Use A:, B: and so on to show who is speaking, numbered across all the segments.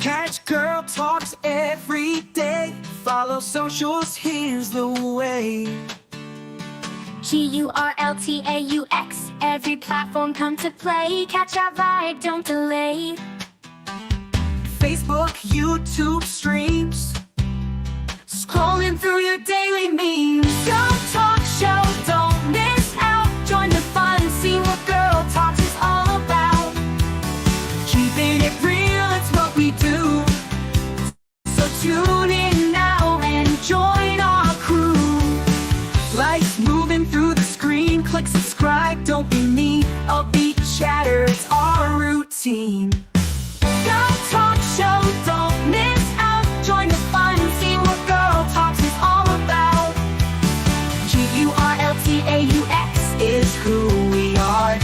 A: Catch Girl Talks every day. Follow socials, here's the way.
B: GURLTAUX, every platform come to play. Catch our vibe, don't delay.
A: Facebook, YouTube streams, scrolling through your daily memes. Girl Talk Show, don't miss out. Join the fun, see what Girl Talks is all about. Keeping it real, it's what we do. So tune in now and join our crew. Lights moving through the screen, click subscribe, don't be mean. Upbeat chatter, it's our routine. Girl Talk Show, don't miss out. Join the fun, see what Girl Talks is all about. GURLTAUX is who we are.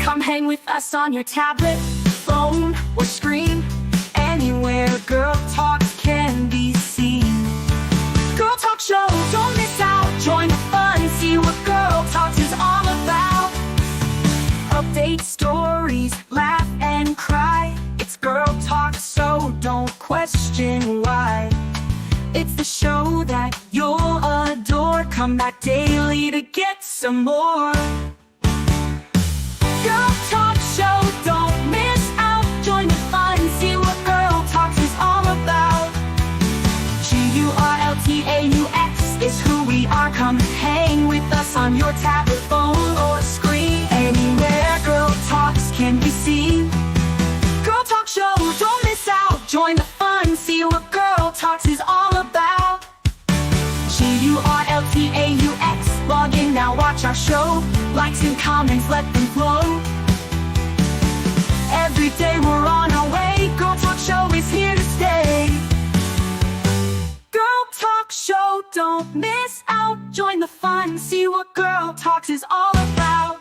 A: Come hang with us on your tablet, phone, or screen. Anywhere Girl Talks can be seen. Girl Talk Show, don't miss out. Join the fun, see what Girl Talks is all about. Update stories, laugh and cry. It's Girl Talk, so don't question why. It's the show that you'll adore. Come back daily to get some more. Girl Talk Show, don't miss out. Join the fun, see what Girl Talks is all about. GURLTAUX is who we are. Come hang with us on your tablet, phone, or screen. Anywhere Girl Talks can be seen. Girl Talk Show, don't miss out. Join the fun, see what Girl Talks is all about. GURLTAUX, log in now, watch our show. Likes and comments, let them flow. Every day we're on our way. Girl Talk Show is here to stay. Girl Talk Show, don't miss out. Join the fun, see what Girl Talks is all about.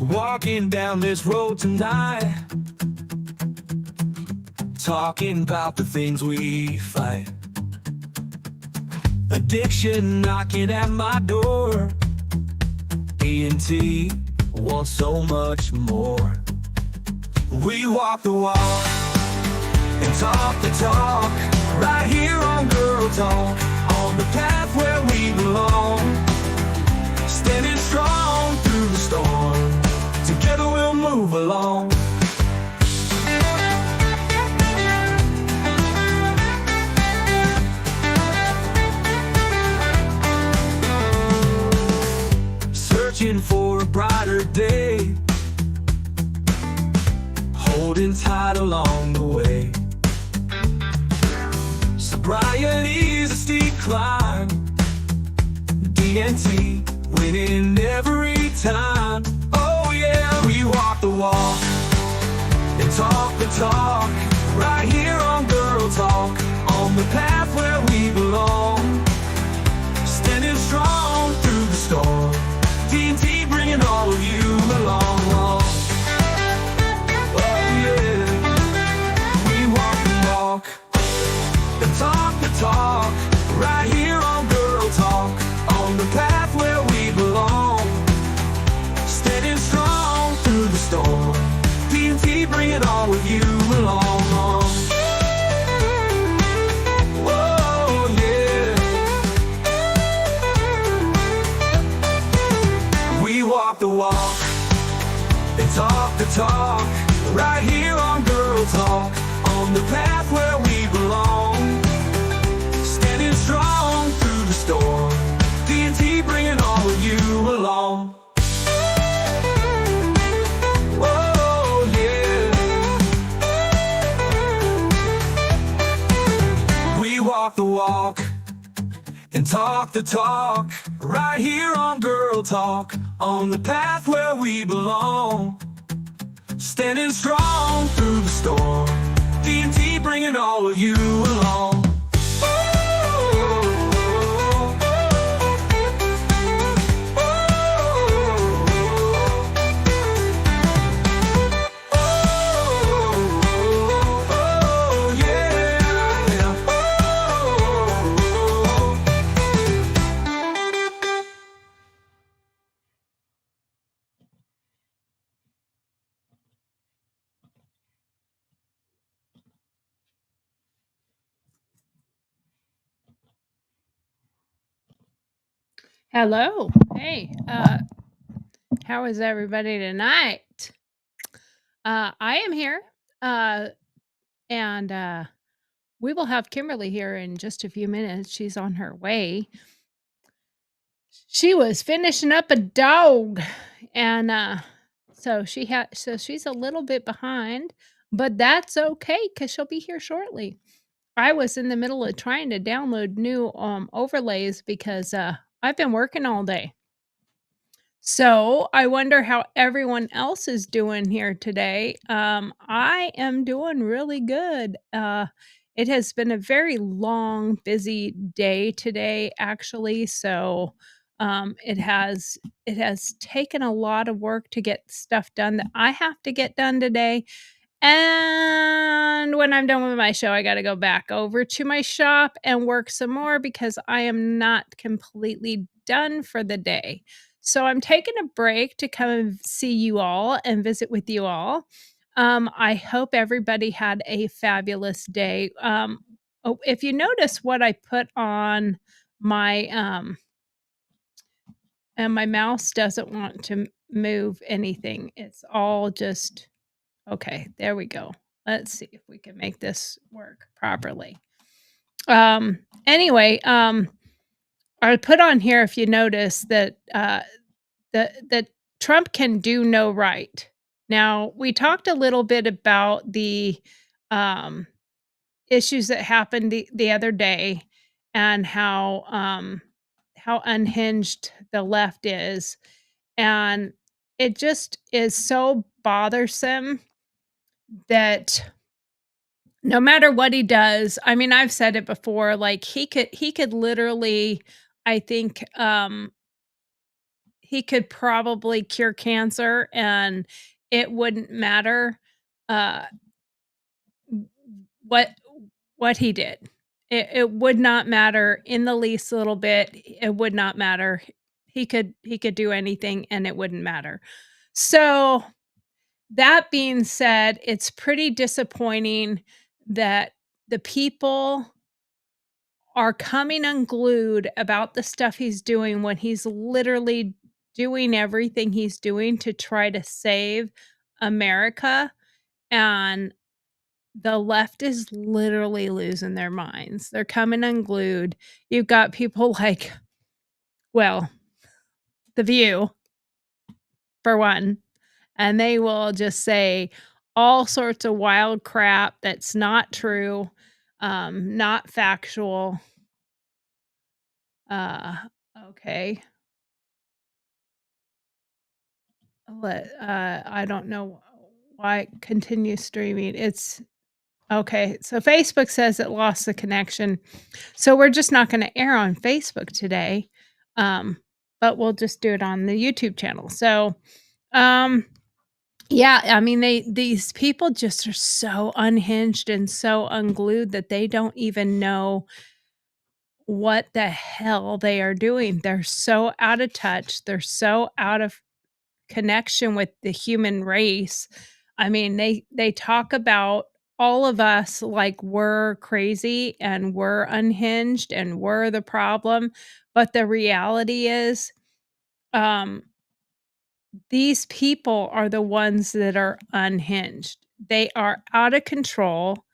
C: Walking down this road tonight, talking about the things we fight. Addiction knocking at my door. E&T wants so much more. We walk the walk and talk the talk, right here on Girl Talk, on the path where we belong. Standing strong through the storm, together we'll move along. Searching for a brighter day, holding tight along the way. Sobriety's a steep climb, D&T winning every time. Oh yeah, we walk the walk and talk the talk, right here on Girl Talk, on the path where we belong. Standing strong through the storm, D&T bringing all of you along. Oh yeah, we walk the walk and talk the talk, right here on Girl Talk, on the path where we belong. Standing strong through the storm, D&T bringing all of you along. Whoa, yeah. We walk the walk and talk the talk, right here on Girl Talk, on the path where we belong. Standing strong through the storm, D&T bringing all of you along. Whoa, yeah. We walk the walk and talk the talk, right here on Girl Talk, on the path where we belong. Standing strong through the storm, D&T bringing all of you along.
D: Hello. Hey, how is everybody tonight? I am here, uh, and we will have Kimberly here in just a few minutes. She's on her way. She was finishing up a dog, and so she's a little bit behind, but that's okay because she'll be here shortly. I was in the middle of trying to download new overlays because I've been working all day. So, I wonder how everyone else is doing here today. I am doing really good. It has been a very long, busy day today, actually. So, it has taken a lot of work to get stuff done that I have to get done today. And when I'm done with my show, I gotta go back over to my shop and work some more because I am not completely done for the day. So I'm taking a break to come and see you all and visit with you all. I hope everybody had a fabulous day. Oh, if you notice what I put on my and my mouse doesn't want to move anything. It's all just okay, there we go. Let's see if we can make this work properly. Anyway, I put on here if you notice that that Trump can do no right. Now, we talked a little bit about the um, issues that happened the other day and how unhinged the left is, and it just is so bothersome that no matter what he does, I mean, I've said it before, like, he could literally, I think, he could probably cure cancer and it wouldn't matter, uh, what what he did. It would not matter in the least little bit, it would not matter. He could do anything and it wouldn't matter. So, that being said, it's pretty disappointing that the people are coming unglued about the stuff he's doing when he's literally doing everything he's doing to try to save America, and the left is literally losing their minds. They're coming unglued. You've got people like, well, The View, for one, and they will just say all sorts of wild crap that's not true, not factual. Uh, okay. I don't know why continue streaming. It's okay. So Facebook says it lost the connection. So we're just not going to air on Facebook today. Um, but we'll just do it on the YouTube channel. So, um, yeah, I mean these people just are so unhinged and so unglued that they don't even know what the hell they are doing. They're so out of touch. They're so out of connection with the human race. I mean, they talk about all of us like we're crazy and we're unhinged and we're the problem, but the reality is, um, these people are the ones that are unhinged. They are out of control.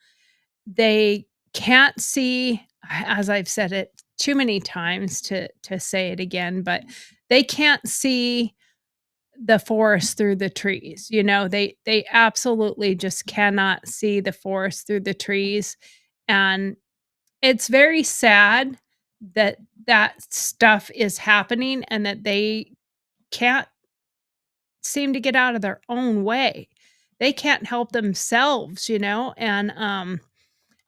D: They can't see, as I've said it too many times to say it again, but they can't see the forest through the trees. You know, they absolutely just cannot see the forest through the trees, and it's very sad that that stuff is happening and that they can't seem to get out of their own way. They can't help themselves, you know, and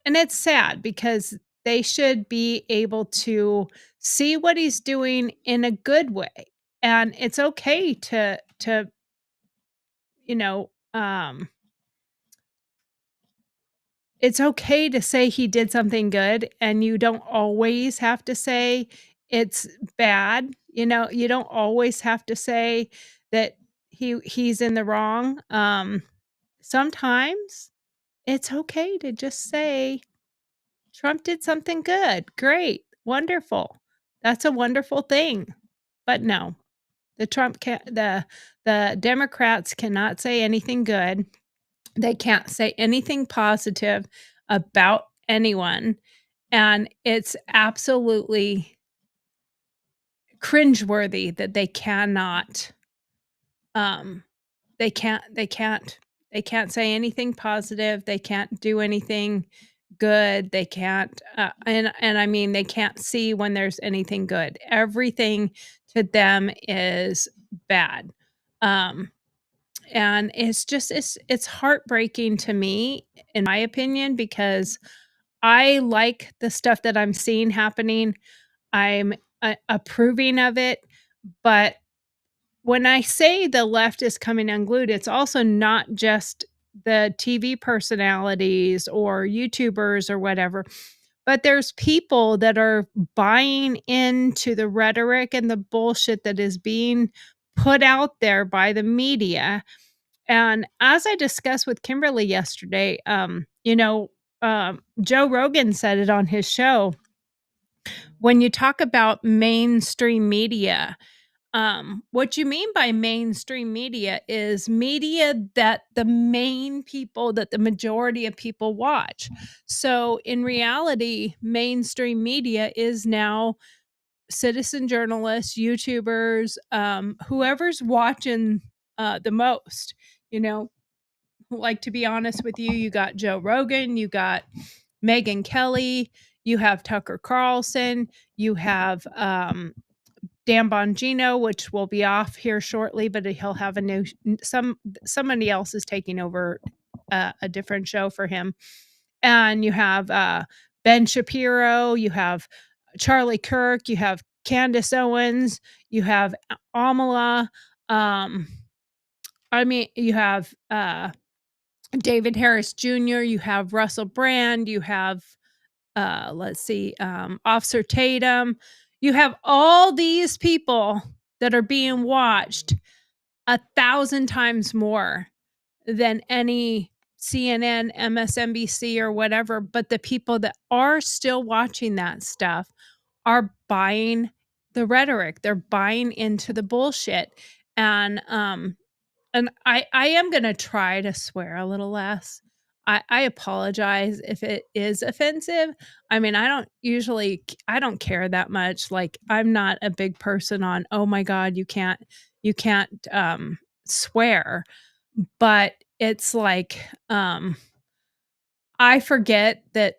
D: it's sad because they should be able to see what he's doing in a good way. And it's okay to you know, it's okay to say he did something good, and you don't always have to say it's bad, you know, you don't always have to say that he's in the wrong. Sometimes it's okay to just say, "Trump did something good. Great. Wonderful. That's a wonderful thing." But no, the Democrats cannot say anything good. They can't say anything positive about anyone, and it's absolutely cringeworthy that they cannot, um, they can't say anything positive, they can't do anything good, they can't, and I mean, they can't see when there's anything good. Everything to them is bad. Um, and it's heartbreaking to me, in my opinion, because I like the stuff that I'm seeing happening. I'm, approving of it, but when I say the left is coming unglued, it's also not just the TV personalities or YouTubers or whatever, but there's people that are buying into the rhetoric and the bullshit that is being put out there by the media. And as I discussed with Kimberly yesterday, Joe Rogan said it on his show. When you talk about mainstream media, what you mean by mainstream media is media that the main people, that the majority of people watch. So in reality, mainstream media is now citizen journalists, YouTubers, whoever's watching the most. You know, like, to be honest with you, you got Joe Rogan, you got Megan Kelly, you have Tucker Carlson, you have Dan Bongino, which will be off here shortly, but he'll have a new somebody else is taking over a different show for him. And you have Ben Shapiro, you have Charlie Kirk, you have Candace Owens, you have Amala. I mean, you have David Harris Jr., you have Russell Brand, you have Officer Tatum. You have all these people that are being watched 1,000 times more than any CNN, MSNBC, or whatever. But the people that are still watching that stuff are buying the rhetoric. They're buying into the bullshit. And I am gonna try to swear a little less. I apologize if it is offensive. I mean, I don't care that much. Like, I'm not a big person on, "Oh my god, you can't, swear." But it's like, I forget that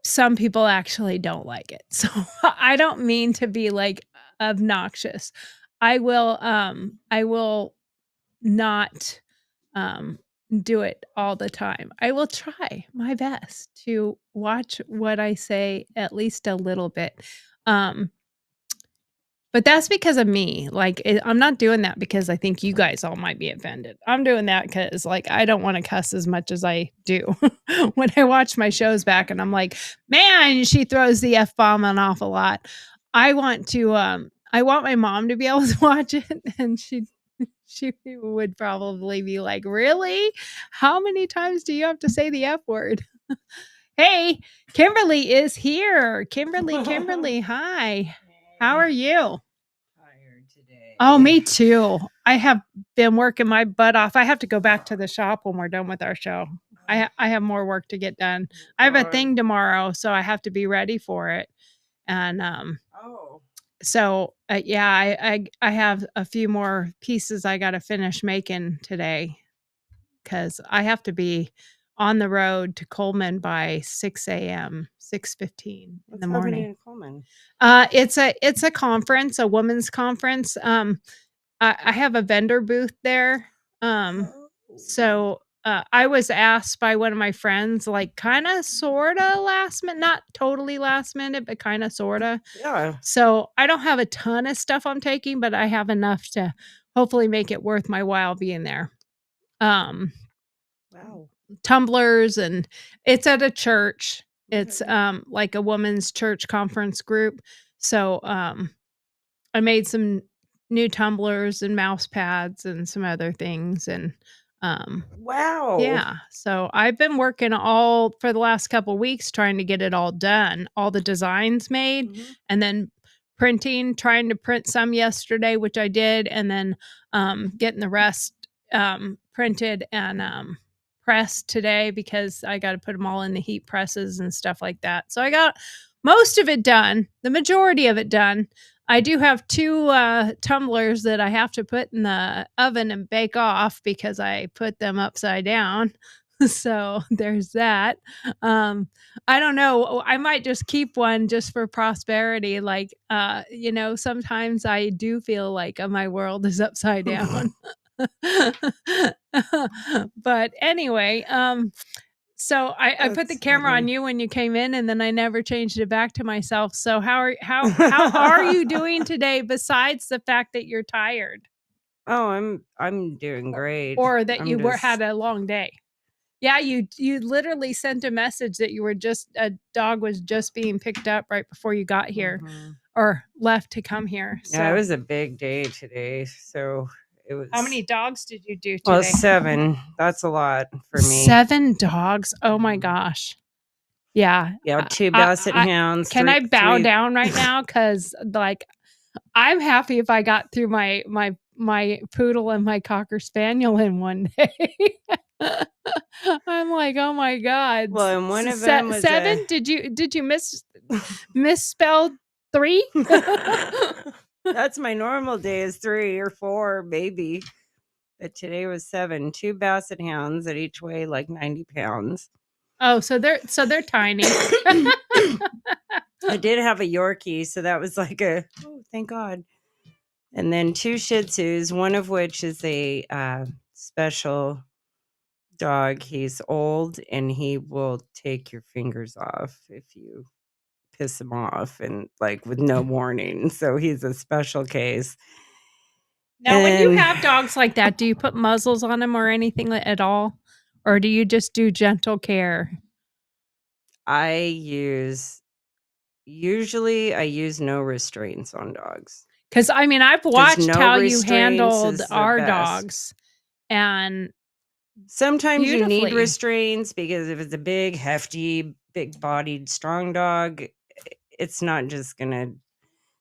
D: some people actually don't like it. So, I don't mean to be, like, obnoxious. I will not do it all the time. I will try my best to watch what I say at least a little bit. Um, but that's because of me. Like, I'm not doing that because I think you guys all might be offended. I'm doing that because, like, I don't want to cuss as much as I do when I watch my shows back and I'm like, man, she throws the F bomb an awful lot. I want to, I want my mom to be able to watch it, and she would probably be like, "Really? How many times do you have to say the F word?" Hey, Kimberly is here. Kimberly, hi. How are you?
E: Tired today.
D: Oh, me too. I have been working my butt off. I have to go back to the shop when we're done with our show. I have more work to get done. I have a thing tomorrow, so I have to be ready for it. And
E: Oh,
D: so yeah, I have a few more pieces I got to finish making today because I have to be on the road to Coleman by 6 a.m., 6:15 in
E: what's
D: the
E: happening
D: morning.
E: in Coleman?
D: It's a conference, a women's conference. I have a vendor booth there.
E: Oh.
D: So I was asked by one of my friends, like, kind of, sort of last minute, not totally last minute, but kind of, sort of.
E: Yeah.
D: So I don't have a ton of stuff I'm taking, but I have enough to hopefully make it worth my while being there. Um,
E: Wow.
D: tumblers, and it's at a church. It's
E: Okay.
D: like a women's church conference group. So I made some new tumblers and mouse pads and some other things, and
E: Wow.
D: yeah. So I've been working all for the last couple weeks trying to get it all done, all the designs made,
E: Mhm.
D: and then printing, trying to print some yesterday, which I did, and then getting the rest printed and pressed today because I got to put them all in the heat presses and stuff like that. So I got most of it done, the majority of it done. I do have 2 tumblers that I have to put in the oven and bake off because I put them upside down. So there's that. I don't know. I might just keep one just for prosperity. Like, sometimes I do feel like my world is upside down. But anyway, so I put the
E: That's
D: camera on
E: funny.
D: you when you came in, and then I never changed it back to myself. So how are you doing today besides the fact that you're tired
E: Oh, I'm doing great.
D: or that
E: I'm
D: you
E: just
D: had a long day? Yeah, you literally sent a message that you were a dog was just being picked up right before you got here
E: Mhm.
D: or left to come here.
E: Yeah, it
D: So
E: was a big day today. So it was
D: how many dogs did you do
E: well,
D: today?
E: 7. That's a lot for me.
D: 7 dogs. Oh my
E: Mhm.
D: gosh. Yeah.
E: Yeah, 2 basset hounds,
D: Can
E: 3
D: I bow
E: 3
D: down right now? Cause like I'm happy if I got through my poodle and my cocker spaniel in one day. I'm like, oh my god.
E: Well, and one of them was
D: 7? Did you misspell 3?
E: That's my normal day is 3 or 4 maybe. But today was 7. 2 basset hounds that each weigh like 90 pounds.
D: Oh, so they're tiny.
E: I did have a Yorkie, so that was like oh, thank God. And then 2 Shih Tzus, one of which is a special dog. He's old and he will take your fingers off if you piss him off and like with no warning. So he's a special case.
D: Now, when you
E: And
D: have dogs like that, do you put muzzles on them or anything at all? Or do you just do gentle care?
E: usually I use no restraints on dogs.
D: Because I mean, I've
E: 'Cause
D: watched
E: no
D: how you
E: restraints
D: handled
E: is the
D: our
E: best.
D: dogs, and
E: Sometimes you need
D: beautifully.
E: restraints because if it's a big, hefty, big-bodied, strong dog, it's not just gonna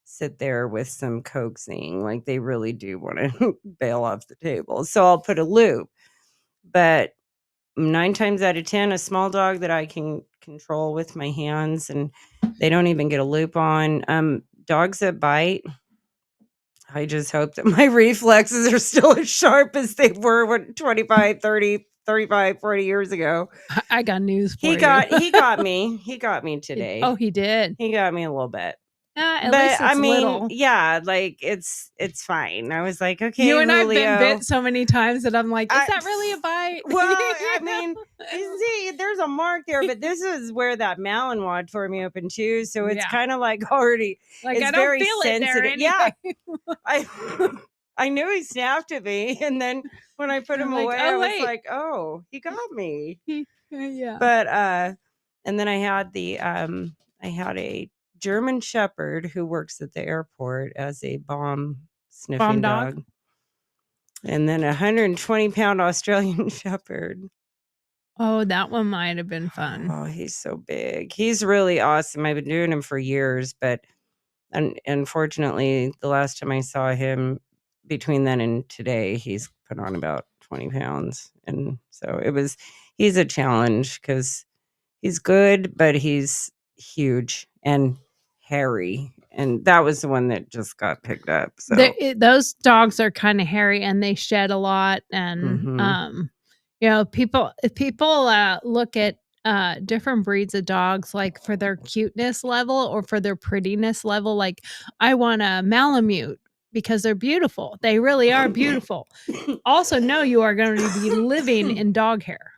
E: sit there with some coaxing. Like they really do want to bail off the table. So I'll put a loop. But 9 times out of 10, a small dog that I can control with my hands and they don't even get a loop on. Dogs that bite, I just hope that my reflexes are still as sharp as they were 25, 30, 35, 40 years ago.
D: I got news for
E: He
D: you.
E: got me. He got me today.
D: Oh, he did.
E: He got me a little bit.
D: At
E: But
D: least
E: I
D: it's
E: mean,
D: little.
E: yeah, like it's fine. I was like, okay,
D: You and I've been
E: Julio.
D: bit so many times that I'm like, is
E: I-
D: that really a bite?
E: Well, I mean, you see, there's a mark there, but this is where that Malinois tore me open too. So it's
D: Yeah.
E: kind of like already,
D: Like
E: it's
D: I don't
E: very
D: feel it there
E: sensitive.
D: anyway.
E: Yeah, I knew he snapped at me, and then when I put
D: I'm
E: him
D: like,
E: away,
D: oh,
E: I was
D: wait.
E: like, oh, he got me.
D: Yeah.
E: But and then I had a German Shepherd who works at the airport as a bomb sniffing
D: dog?
E: dog. And then a 120-pound Australian Shepherd.
D: Oh, that one might have been fun.
E: Oh, he's so big. He's really awesome. I've been doing him for years, but unfortunately, the last time I saw him, between then and today, he's put on about 20 pounds. And so he's a challenge because he's good, but he's huge and hairy. And that was the one that just got picked up. So
D: Those dogs are kind of hairy and they shed a lot. And
E: Mhm.
D: people look at different breeds of dogs like for their cuteness level or for their prettiness level. Like I want a Malamute because they're beautiful. They really are beautiful. Also know you are going to be living in dog hair.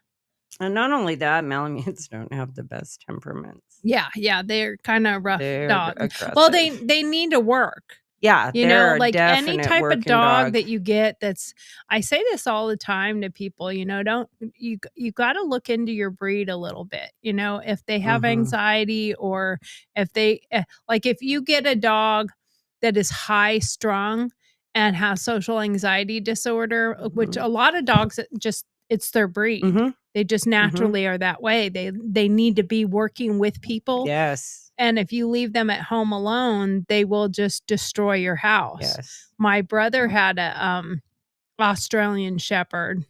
E: And not only that, Malamutes don't have the best temperaments.
D: Yeah, they're kind of rough
E: They're
D: dogs.
E: aggressive.
D: Well, they need to work.
E: Yeah,
D: You
E: they're
D: know,
E: a
D: like any
E: definite
D: type of
E: working
D: dog that you get I say this all the time to people, don't you got to look into your breed a little bit, if they have
E: Mhm.
D: anxiety or if they like if you get a dog that is high strung and has social anxiety disorder, which
E: Mhm.
D: a lot of dogs it's their breed.
E: Mhm.
D: They just naturally are that way. They need to be working with people.
E: Yes.
D: And if you leave them at home alone, they will just destroy your house.
E: Yes.
D: My brother had a Australian Shepherd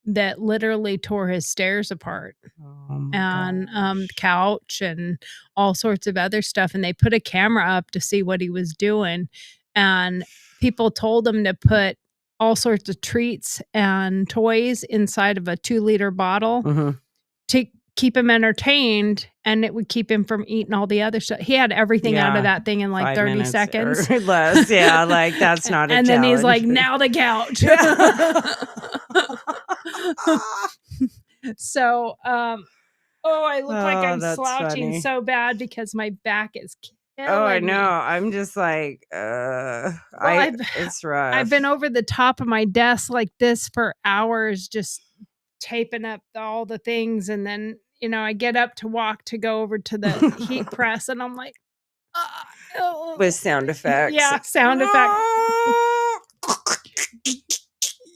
D: that literally tore his stairs apart
E: Oh my
D: and
E: gosh.
D: couch and all sorts of other stuff. And they put a camera up to see what he was doing. And people told him to put all sorts of treats and toys inside of a 2-liter bottle
E: Mhm.
D: to keep him entertained, and it would keep him from eating all the other stuff. He had everything out
E: Yeah.
D: of that thing in like
E: 5
D: 30
E: minutes
D: seconds.
E: or less. Yeah, like, that's not a
D: And then he's like,
E: challenge.
D: now the couch. So, I look like
E: Oh,
D: I'm
E: that's
D: slouching
E: funny.
D: so bad because my back is killing
E: Oh, I
D: me.
E: know. I'm just like, it's rough.
D: I've been over the top of my desk like this for hours, just taping up all the things, and then I get up to walk to go over to the heat press, and I'm like, oh.
E: With sound effects.
D: Yeah, sound effect.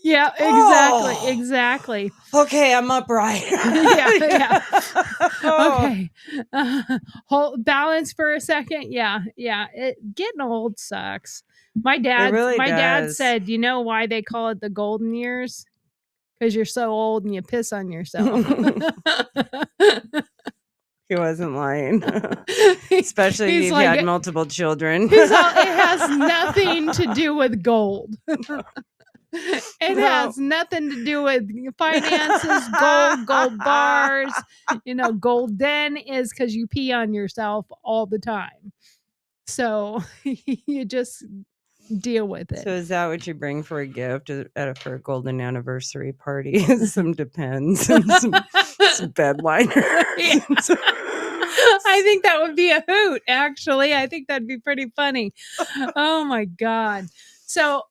D: Yeah, exactly, exactly.
E: Okay, I'm upright.
D: Yeah.
E: Oh.
D: Okay, hold balance for a second. Yeah. Getting old sucks. My dad
E: really does.
D: said, you know why they call it the golden years? Because you're so old and you piss on yourself.
E: He wasn't lying. Especially if
D: He's
E: you've
D: like,
E: had multiple children.
D: he's all, it has nothing to do with gold. It
E: No.
D: has nothing to do with finances, gold bars. Golden is because you pee on yourself all the time. So you just deal with it.
E: So is that what you bring for a gift for a golden anniversary party? Some Depends and some bed liners.
D: Yeah. I think that would be a hoot, actually. I think that'd be pretty funny. Oh my God. So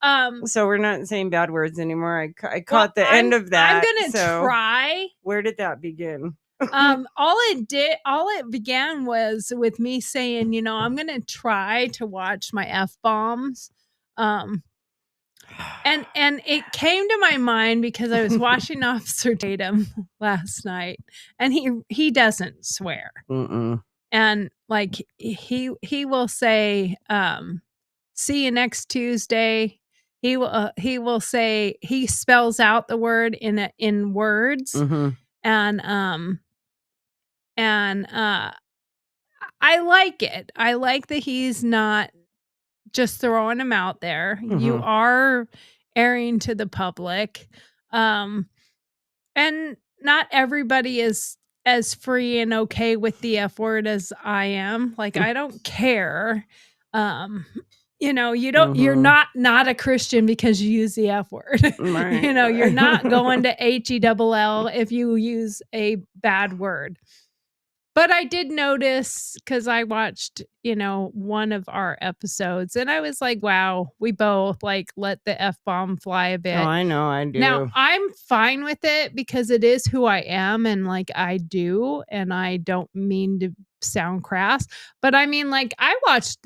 E: So we're not saying bad words anymore. I caught
D: well,
E: the end of that.
D: I'm gonna try.
E: Where did that begin?
D: All it began was with me saying, I'm gonna try to watch my F-bombs. And it came to my mind because I was watching Officer Tatum last night, and he doesn't swear.
E: Mm-mm.
D: And like he will say, see you next Tuesday. He will say, he spells out the word in words.
E: Mm-hmm.
D: And I like it. I like that he's not just throwing them out there. You
E: Mhm.
D: are airing to the public. And not everybody is as free and okay with the F word as I am. Like, I don't care. You're
E: Mhm.
D: not a Christian because you use the F word.
E: Right,
D: You're not
E: right.
D: going to HELL if you use a bad word. But I did notice, because I watched, one of our episodes, and I was like, wow, we both like let the F-bomb fly a bit.
E: Oh, I know, I do.
D: Now, I'm fine with it because it is who I am, and like I do, and I don't mean to sound crass, but I mean, like, I watched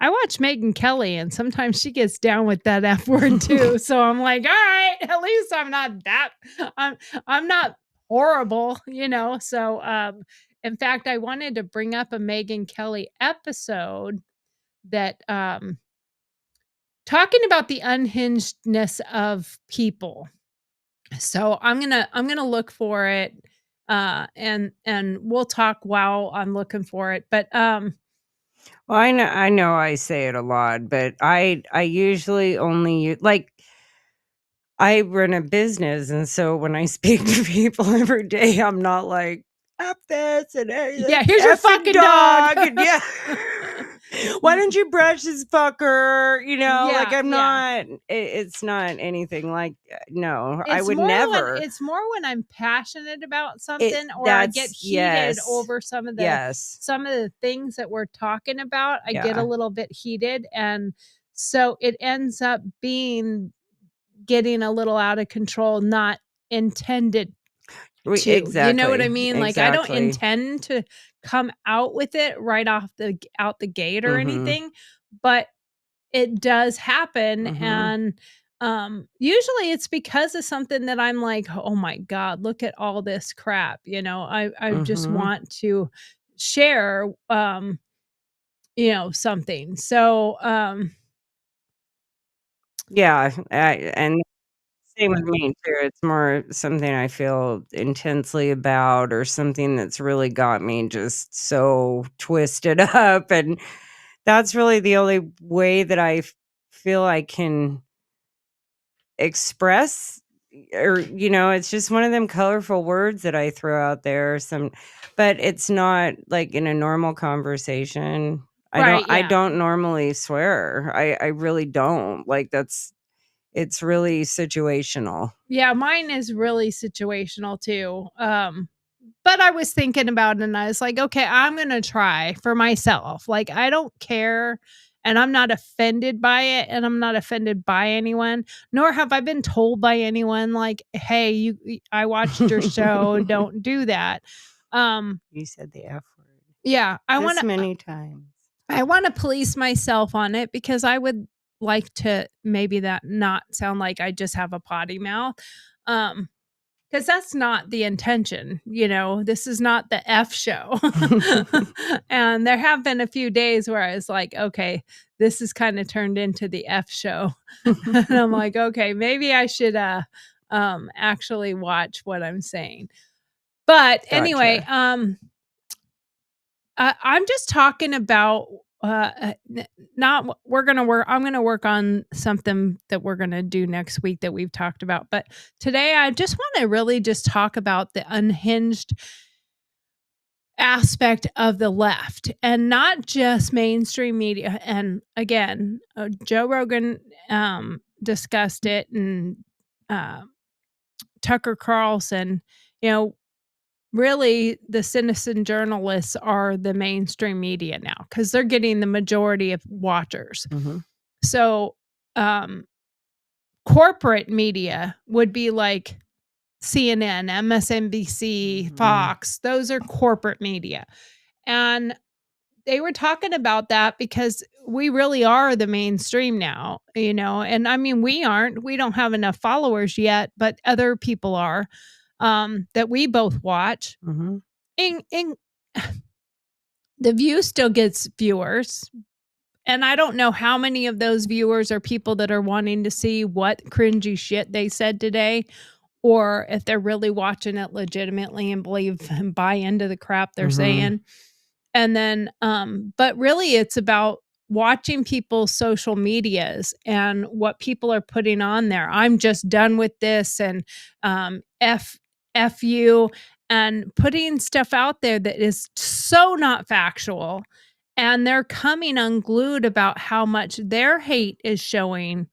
D: Megyn Kelly, and sometimes she gets down with that F word too. So I'm like, all right, at least I'm not that I'm not horrible, So in fact, I wanted to bring up a Megyn Kelly episode that talking about the unhingedness of people. So I'm gonna look for it, and we'll talk while I'm looking for it. But
E: Well, I know I say it a lot, but I usually only like I run a business, and so when I speak to people every day, I'm not like F this and
D: yeah, here's your fucking dog.
E: and yeah. Why don't you brush this fucker? Like I'm not. It's not anything like no. I would never.
D: It's more when I'm passionate about something, or I get heated over some of the things that we're talking about. I get a little bit heated, and so it ends up getting a little out of control, not intended to.
E: Exactly.
D: You know what I mean?
E: Exactly.
D: Like, I don't intend to come out with it right out the gate or anything, but it does happen.
E: Mhm.
D: And Usually it's because of something that I'm like, "Oh my god, look at all this crap," I just
E: Mhm.
D: want to share, something. So,
E: Yeah, and same with me too. It's more something I feel intensely about or something that's really got me just so twisted up, and that's really the only way that feel I can express or it's just one of them colorful words that I throw out there but it's not like in a normal conversation.
D: right,
E: I
D: yeah.
E: don't normally swear. I really don't. Like it's really situational.
D: Yeah, mine is really situational too. But I was thinking about it and I was like, "Okay, I'm gonna try for myself." Like, I don't care and I'm not offended by it and I'm not offended by anyone, nor have I been told by anyone like, "Hey, I watched your show, don't do that." Um,
E: You said the F word
D: yeah,
E: this many times.
D: I wanna police myself on it because I would like to maybe that not sound like I just have a potty mouth. Um, 'Cause that's not the intention, this is not the F show. And there have been a few days where I was like, "Okay, this has kinda turned into the F show." And I'm like, "Okay, maybe I should, actually watch what I'm saying." But anyway,
E: Gotcha.
D: I'm just talking about, n not w we're gonna work I'm gonna work on something that we're gonna do next week that we've talked about, but today I just wanna really just talk about the unhinged aspect of the left and not just mainstream media, and again, Joe Rogan, discussed it and, uh, Tucker Carlson, you know, really, the citizen journalists are the mainstream media now because 'cause they're getting the majority of watchers.
E: Mhm.
D: So, um, corporate media would be like CNN, MSNBC,
E: Mhm.
D: Fox, those are corporate media, and they were talking about that because we really are the mainstream now, and I mean, we don't have enough followers yet, but other people are, that we both watch.
E: Mhm.
D: And The View still gets viewers, and I don't know how many of those viewers are people that are wanting to see what cringy shit they said today, or if they're really watching it legitimately and believe and buy into the crap they're
E: Mhm.
D: saying. And then, but really it's about watching people's social medias and what people are putting on there. I'm just done with this and F you and putting stuff out there that is so not factual. And they're coming unglued about how much their hate is showing.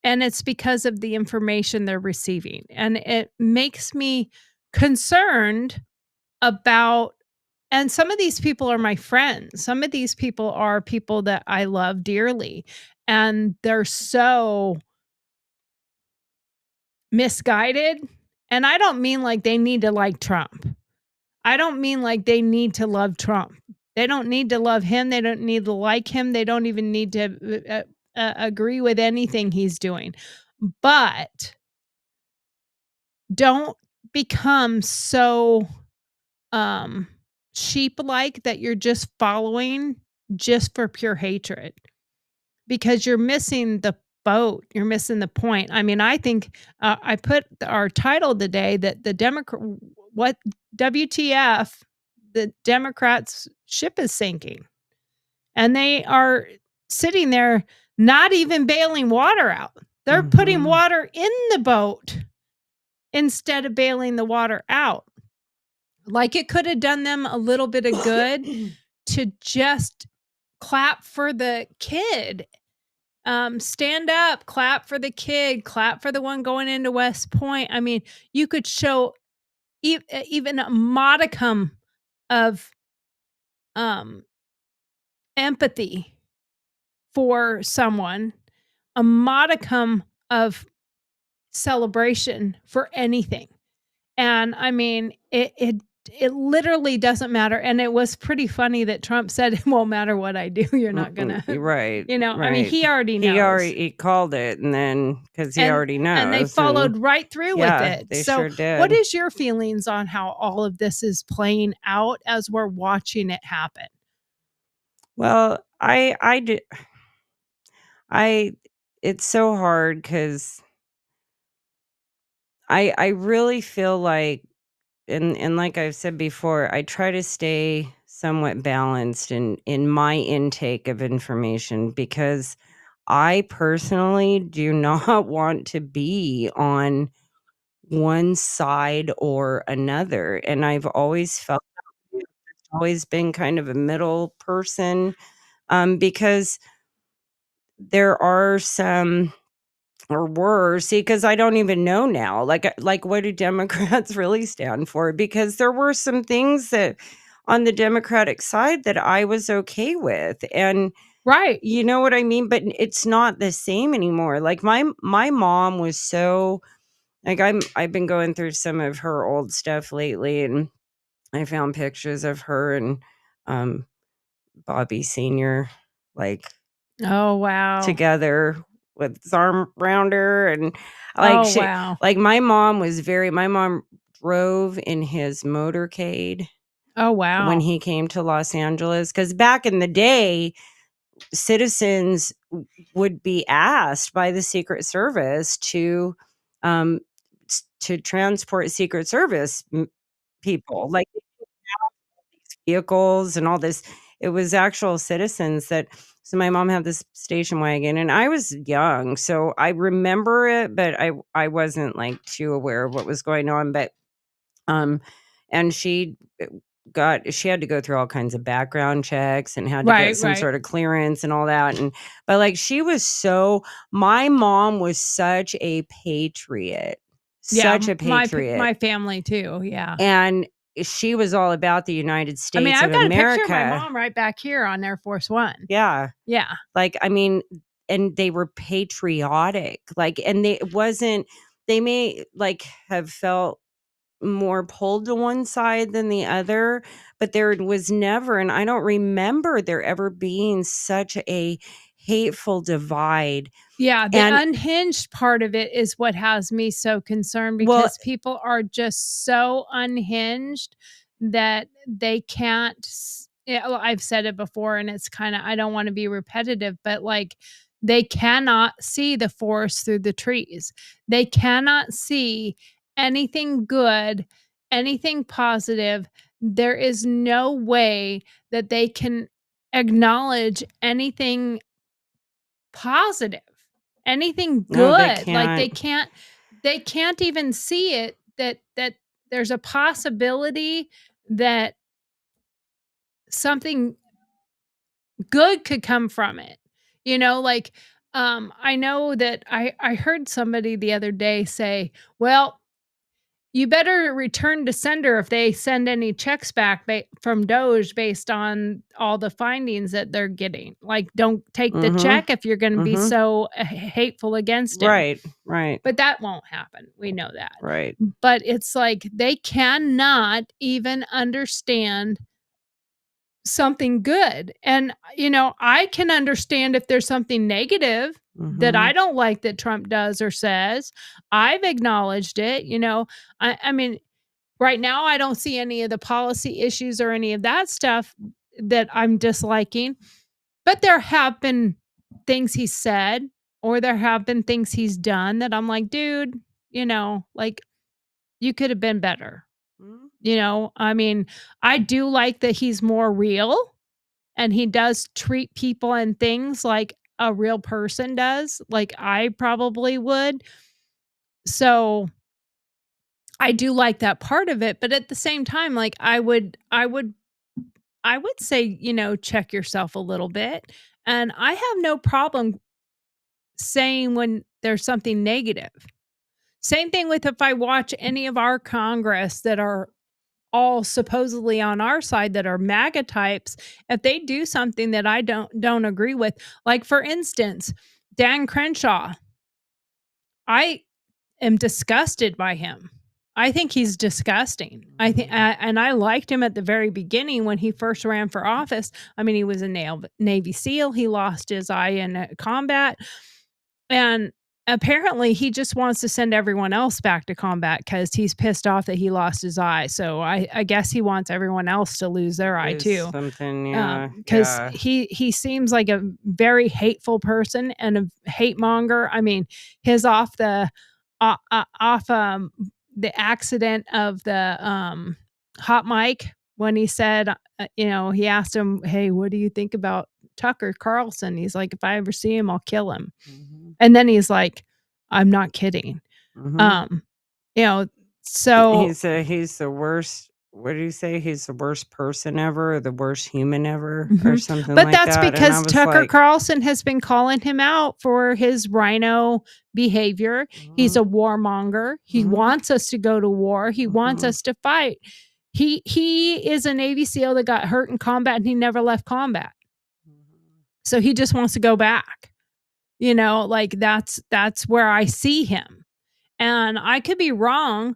D: And it's because of the information they're receiving. And it makes me concerned about, and some of these people are my friends. Some of these people are people that I love dearly, and they're so misguided. And I don't mean like they need to like Trump. I don't mean like they need to love Trump. They don't need to love him. They don't need to like him. They don't even need to agree with anything he's doing. But don't become so um sheep like that you're just following just for pure hatred because you're missing the boat, you're missing the point. I mean, I think I put our title today that the Democrat, what, WTF, the Democrats ship is sinking and they are sitting there not even bailing water out, they're putting
E: Mhm.
D: water in the boat instead of bailing the water out. Like, it coulda done them a little bit of good to just clap for the kid. Stand up, clap for the kid, clap for the one going into West Point. I mean, you could show even a modicum of, um, empathy for someone, a modicum of celebration for anything. And I mean, it it literally doesn't matter. And it was pretty funny that Trump said, "It won't matter what I do, you're not gonna,"
E: You're right,
D: I mean,
E: right.
D: he already
E: He
D: knows.
E: he called it, and then because he
D: And
E: already
D: and they
E: knows,
D: followed right through with
E: yeah,
D: it.
E: they
D: So,
E: sure did.
D: what is your feelings on how all of this is playing out as we're watching it happen?
E: Well, I it's so hard because I really feel like, and like I've said before, I try to stay somewhat balanced in my intake of information because I personally do not want to be on one side or another, and I've always felt that way. I've always been kind of a middle person, because there are some, or were, see, because I don't even know now, like, what do Democrats really stand for? Because there were some things that on the Democratic side that I was okay with, and
D: Right.
E: you know what I mean? But it's not the same anymore. Like, my mom was so, like, I've been going through some of her old stuff lately, and I found pictures of her and, um, Bobby Senior, like,
D: Oh, wow.
E: together with his arm around her, and, like,
D: Oh, wow.
E: my mom was very, my mom drove in his motorcade
D: Oh,
E: when
D: wow.
E: he came to Los Angeles, because back in the day, citizens would be asked by the Secret Service to, um, to transport Secret Service people, like, vehicles and all this. It was actual citizens that, so my mom had this station wagon, and I was young, so I remember it, but I wasn't, like, too aware of what was going on, but, um, and she had to go through all kinds of background checks and had to get
D: Right,
E: some
D: right.
E: sort of clearance and all that, and but, like, my mom was such a patriot,
D: Yeah,
E: such a patriot,
D: my family too, yeah.
E: and she was all about the United
D: I mean,
E: States of
D: I've got a picture of my
E: America.
D: mom right back here on Air Force One.
E: Yeah,
D: Yeah.
E: like, I mean, and they were patriotic, like, and they may, like, have felt more pulled to one side than the other, but there was never, and I don't remember there ever being such a hateful divide,
D: Yeah, the
E: and
D: unhinged part of it is what has me so concerned
E: well,
D: because people are just so unhinged that they can't yeah, well, I've said it before and it's kind of I don't want to be repetitive, but like they cannot see the forest through the trees. They cannot see anything good, anything positive. There is no way that they can acknowledge anything positive, anything
E: no, they
D: good, like,
E: can't.
D: they can't even see it that there's a possibility that something good could come from it, like, I know that I heard somebody the other day say, "Well, you better return to sender if they send any checks back from Doge based on all the findings that they're getting. Like, don't take the
E: Mhm,
D: check if you're gonna be
E: mhm.
D: so hateful against him."
E: Right, right,
D: But that won't happen. We know that.
E: right.
D: But it's like they cannot even understand something good. And, I can understand if there's something negative that I
E: Mhm.
D: don't like that Trump does or says. I've acknowledged it. I mean, right now, I don't see any of the policy issues or any of that stuff that I'm disliking, but there have been things he said or there have been things he's done that I'm like, "Dude, like, you could have been better."
E: Mhm.
D: I mean, I do like that he's more real and he does treat people and things like a real person does, like I probably would. So I do like that part of it, but at the same time, like I would say, check yourself a little bit. And I have no problem saying when there's something negative. Same thing with if I watch any of our Congress that are all supposedly on our side that are MAGA types, if they do something that I don't agree with, like for instance, Dan Crenshaw, I am disgusted by him. I think he's disgusting. I think, and I liked him at the very beginning when he first ran for office. I mean, he was a Navy SEAL. He lost his eye in combat, and apparently he just wants to send everyone else back to combat because he's pissed off that he lost his eye. So I guess he wants everyone else to lose their eye
E: Is
D: too.
E: something, yeah,
D: Because
E: yeah.
D: he seems like a very hateful person and a hate monger. I mean, his off the accident of the hot mic when he said, he asked him, "Hey, what do you think about Tucker Carlson?" He's like, "If I ever see him, I'll kill him."
E: Mhm,
D: And then he's like, "I'm not kidding."
E: mhm.
D: Um, so
E: He's the worst. What do you say? He's the worst person ever, or the worst human ever, or
D: Mhm.
E: something
D: But
E: like
D: that's
E: that. And I
D: because
E: was
D: Tucker
E: like,
D: Carlson has been calling him out for his rhino behavior. He's
E: mhm,
D: a warmonger. He
E: mhm,
D: wants us to go to war. He wants
E: mhm,
D: us to fight. He is a Navy SEAL that got hurt in combat and he never left combat.
E: mhm,
D: So he just wants to go back. Like that's where I see him. And I could be wrong,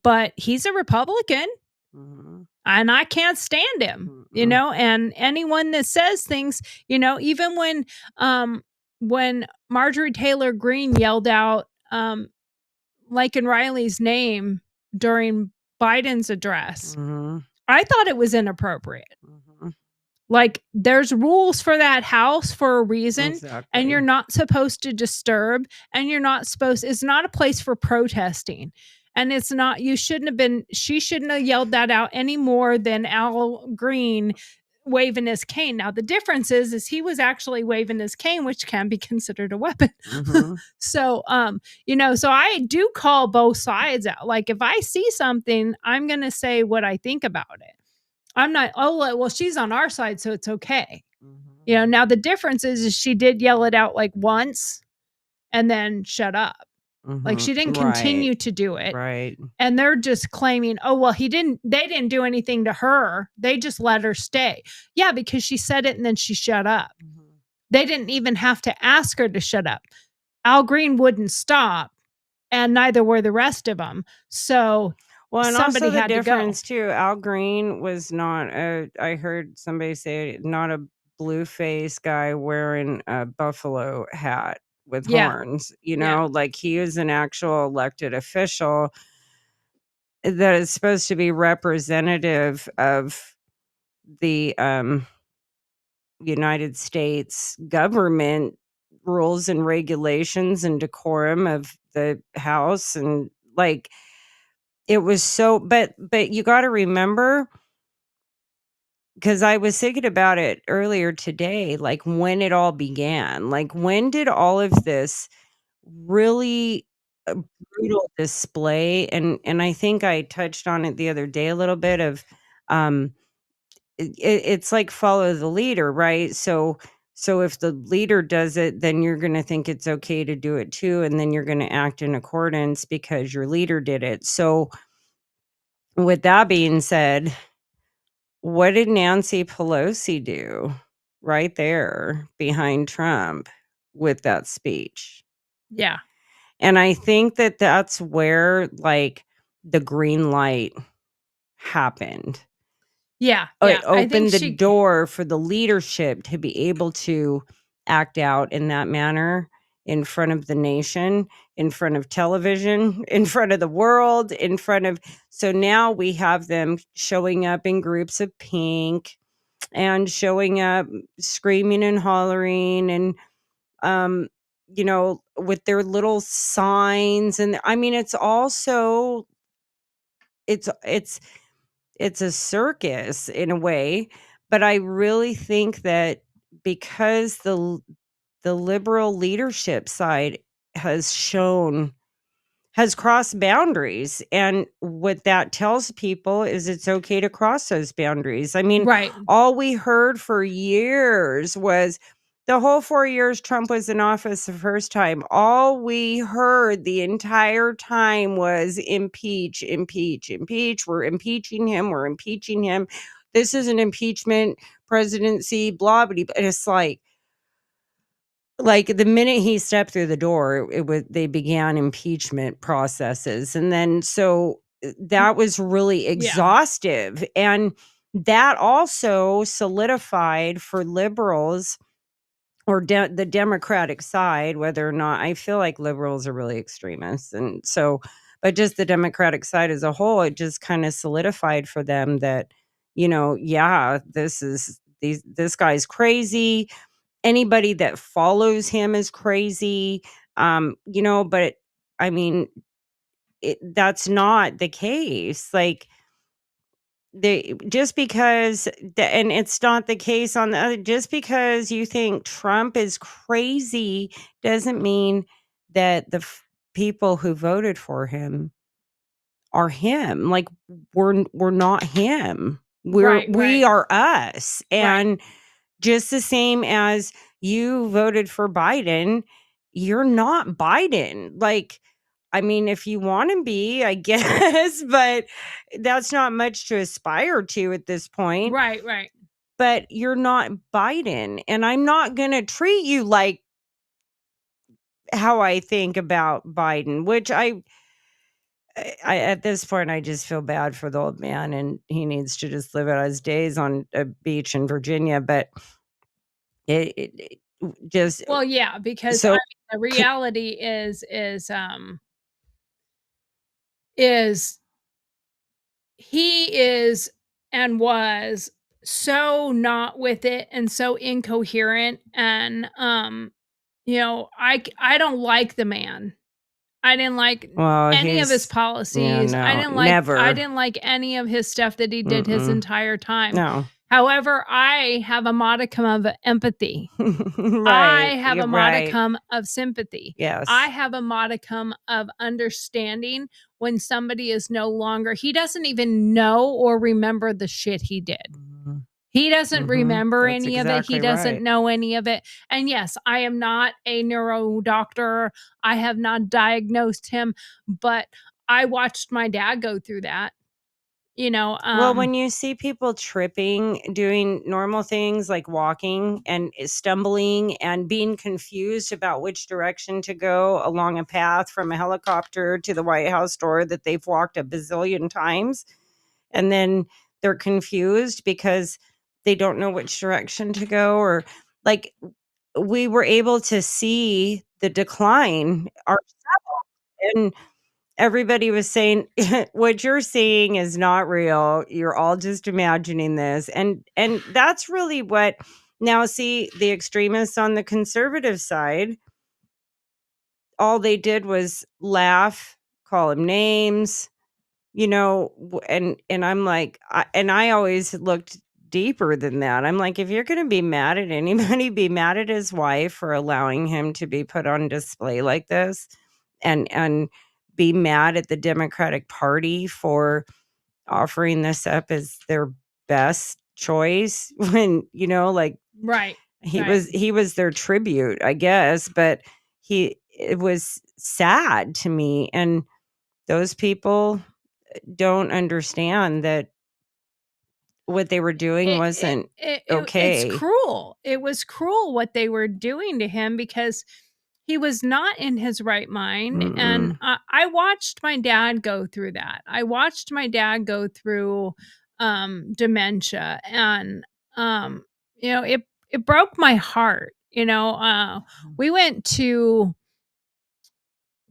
D: but he's a Republican
E: mhm,
D: and I can't stand him,
E: mhm,
D: and anyone that says things, even when Marjorie Taylor Greene yelled out Lincoln Riley's name during Biden's address,
E: mhm,
D: I thought it was inappropriate.
E: mhm.
D: Like, there's rules for that house for a reason, and
E: Exactly.
D: you're not supposed to disturb, and it's not a place for protesting. And it's not, she shouldn't have yelled that out any more than Al Green waving his cane. Now, the difference is he was actually waving his cane, which can be considered a weapon.
E: Mhm,
D: So, so I do call both sides out. Like, if I see something, I'm going to say what I think about it. I'm not, "Oh, well, she's on our side, so it's okay."
E: mhm,
D: Now the difference is she did yell it out, like, once and then shut up. Like,
E: mhm.
D: she didn't
E: Right,
D: continue to do it,
E: right.
D: and they're just claiming, "Oh, well, they didn't do anything to her. They just let her stay." Yeah, because she said it and then she shut up.
E: Mhm.
D: They didn't even have to ask her to shut up. Al Green wouldn't stop, and neither were the rest of them. So
E: Well, and also
D: somebody
E: the
D: had to go.
E: difference too, Al Green was not I heard somebody say not a blue face guy wearing a buffalo hat with
D: Yeah,
E: horns,
D: yeah,
E: like he was an actual elected official that is supposed to be representative of the United States government rules and regulations and decorum of the house, and like it was so, but you got to remember, because I was thinking about it earlier today, like when it all began, like when did all of this really brutal display, and I think I touched on it the other day a little bit of um it's like follow the leader, right? So if the leader does it, then you're going to think it's okay to do it too, and then you're going to act in accordance because your leader did it. So with that being said, what did Nancy Pelosi do right there behind Trump with that speech?
D: yeah,
E: And I think that that's where, like, the green light happened.
D: yeah,
E: It
D: yeah. I think
E: opened the
D: she
E: door for the leadership to be able to act out in that manner in front of the nation, in front of television, in front of the world, in front of, so now we have them showing up in groups of pink and showing up screaming and hollering and with their little signs, and I mean it's also it's it's a circus in a way, but I really think that because the liberal leadership side has shown has crossed boundaries, and what that tells people is it's okay to cross those boundaries. I mean,
D: right.
E: all we heard for years was the whole 4 years Trump was in office the first time, all we heard the entire time was impeach, impeach, impeach. We're impeaching him. We're impeaching him. This is an impeachment presidency, blah, blah, blah. And it's like, the minute he stepped through the door, it was they began impeachment processes, and then so that was really exhaustive. And that also solidified for liberals or the Democratic side, whether or not I feel like liberals are really extremists. And so, but just the Democratic side as a whole, it just kind of solidified for them that, yeah, this guy's crazy. Anybody that follows him is crazy. But I mean, that's not the case. Like, just because and it's not the case on the other, just because you think Trump is crazy doesn't mean that the people who voted for him are him. Like, we're not him. We are us. And just the same as you voted for Biden, you're not Biden. Like, I mean, if you want to be, I guess, but that's not much to aspire to at this point.
D: Right.
E: But you're not Biden. And I'm not going to treat you like how I think about Biden, which I at this point, I just feel bad for the old man, and he needs to just live out his days on a beach in Virginia. But it just
D: Well, yeah, because
E: so
D: the reality is he is and was so not with it and so incoherent, and I don't like the man. I didn't like
E: well,
D: any of his
E: he's
D: policies. I
E: no,
D: didn't like
E: never.
D: I didn't like any of his stuff that he did his entire time.
E: No.
D: However, I have a modicum of empathy.
E: Right.
D: I have a modicum of sympathy.
E: Yes.
D: I have a modicum of understanding when somebody is no longer, he doesn't even know or remember the shit he did.
E: Mhm.
D: He doesn't remember
E: That's
D: any of it. He
E: exactly
D: doesn't
E: right.
D: know any of it. And yes, I am not a neuro doctor. I have not diagnosed him, but I watched my dad go through that.
E: Well, when you see people tripping, doing normal things like walking and stumbling and being confused about which direction to go along a path from a helicopter to the White House door that they've walked a bazillion times, and then they're confused because they don't know which direction to go, or like, we were able to see the decline ourselves, and everybody was saying, what you're seeing is not real. You're all just imagining this. And that's really what, now see, the extremists on the conservative side, all they did was laugh, call him names, and I'm like, I always looked deeper than that. I'm like, if you're going to be mad at anybody, be mad at his wife for allowing him to be put on display like this, and be mad at the Democratic Party for offering this up as their best choice when, like,
D: right.
E: he was their tribute, I guess. But it was sad to me, and those people don't understand that what they were doing wasn't okay.
D: It's cruel. It was cruel what they were doing to him because he was not in his right mind. And I watched my dad go through that. I watched my dad go through dementia, and it broke my heart. We went to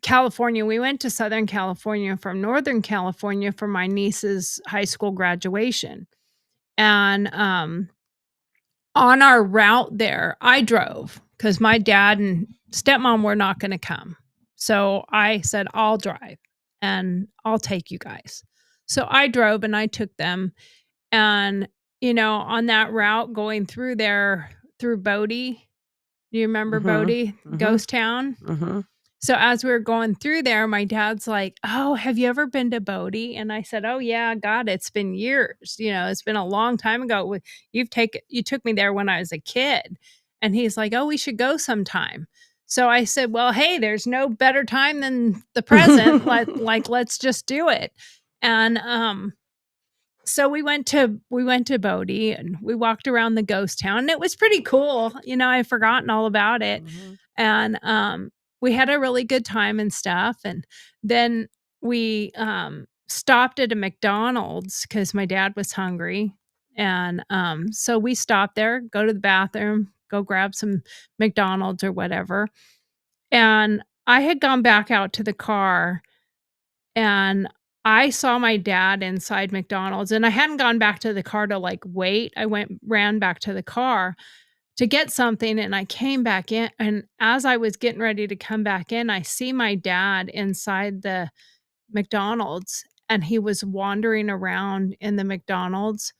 D: California. We went to Southern California from Northern California for my niece's high school graduation. And on our route there, I drove because my dad and stepmom were not going to come. So I said, I'll drive and I'll take you guys. So I drove and I took them. And, on that route going through there, through Bodie, do you remember Bodie, Ghost Town? So as we were going through there, my dad's like, "Oh, have you ever been to Bodie?" And I said, "Oh yeah, God, it's been years. It's been a long time ago. You took me there when I was a kid." And he's like, "Oh, we should go sometime." So I said, "Well, hey, there's no better time than the present. Let's just do it." And so we went to Bodie and we walked around the ghost town. And it was pretty cool. I've forgotten all about it. And we had a really good time and stuff. And then we stopped at a McDonald's because my dad was hungry. And so we stopped there, go to the bathroom, go grab some McDonald's or whatever. And I had gone back out to the car and I saw my dad inside McDonald's and I hadn't gone back to the car to like wait. Ran back to the car to get something and I came back in. And as I was getting ready to come back in, I see my dad inside the McDonald's and he was wandering around in the McDonald's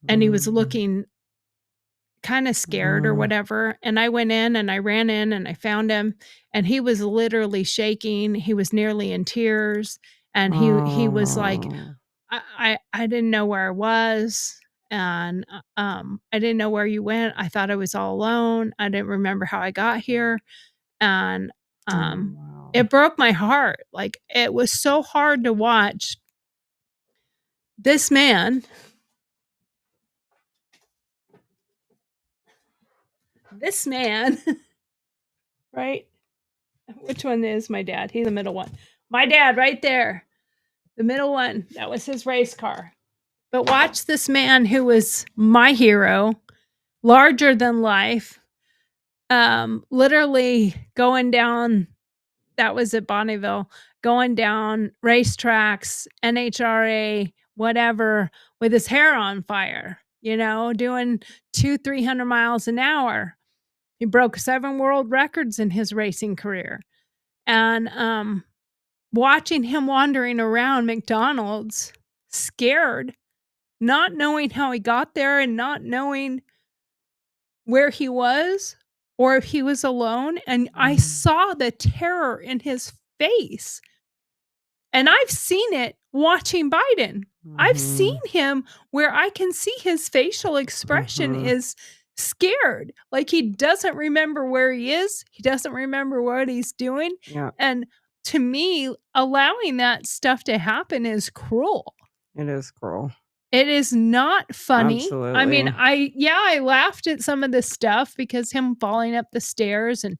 D: and he was looking kind of scared or whatever. And I went in and I ran in and I found him and he was literally shaking. He was nearly in tears. And he was like, I didn't know where I was. And I didn't know where you went. I thought I was all alone. I didn't remember how I got here. And
E: Wow.
D: it broke my heart. Like it was so hard to watch this man. This man, right? Which one is my dad? He's the middle one. My dad, right there. The middle one. That was his race car. But watch this man who was my hero, larger than life, literally going down, that was at Bonneville, going down racetracks, NHRA, whatever, with his hair on fire, doing 200-300 miles an hour. He broke 7 world records in his racing career. And watching him wandering around McDonald's, scared, not knowing how he got there and not knowing where he was or if he was alone. And I saw the terror in his face. And I've seen it watching Biden. I've seen him where I can see his facial expression is scared. Like he doesn't remember where he is. He doesn't remember what he's doing.
E: Yeah,
D: And to me, allowing that stuff to happen is cruel.
E: it is cruel.
D: It is not funny. I mean,
E: Absolutely.
D: I laughed at some of this stuff because him falling up the stairs and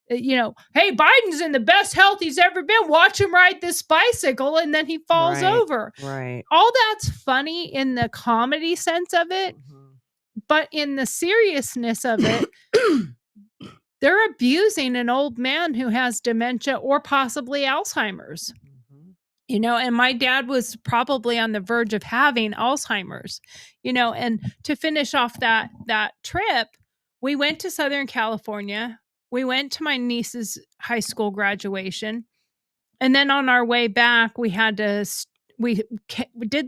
D: hey, Biden's in the best health he's ever been. Watch him ride this bicycle and then he falls
E: Right.
D: over.
E: Right.
D: All that's funny in the comedy sense of it, but in the seriousness of it, they're abusing an old man who has dementia or possibly Alzheimer's. And my dad was probably on the verge of having Alzheimer's, and to finish off that trip, we went to Southern California. We went to my niece's high school graduation. And then on our way back, we did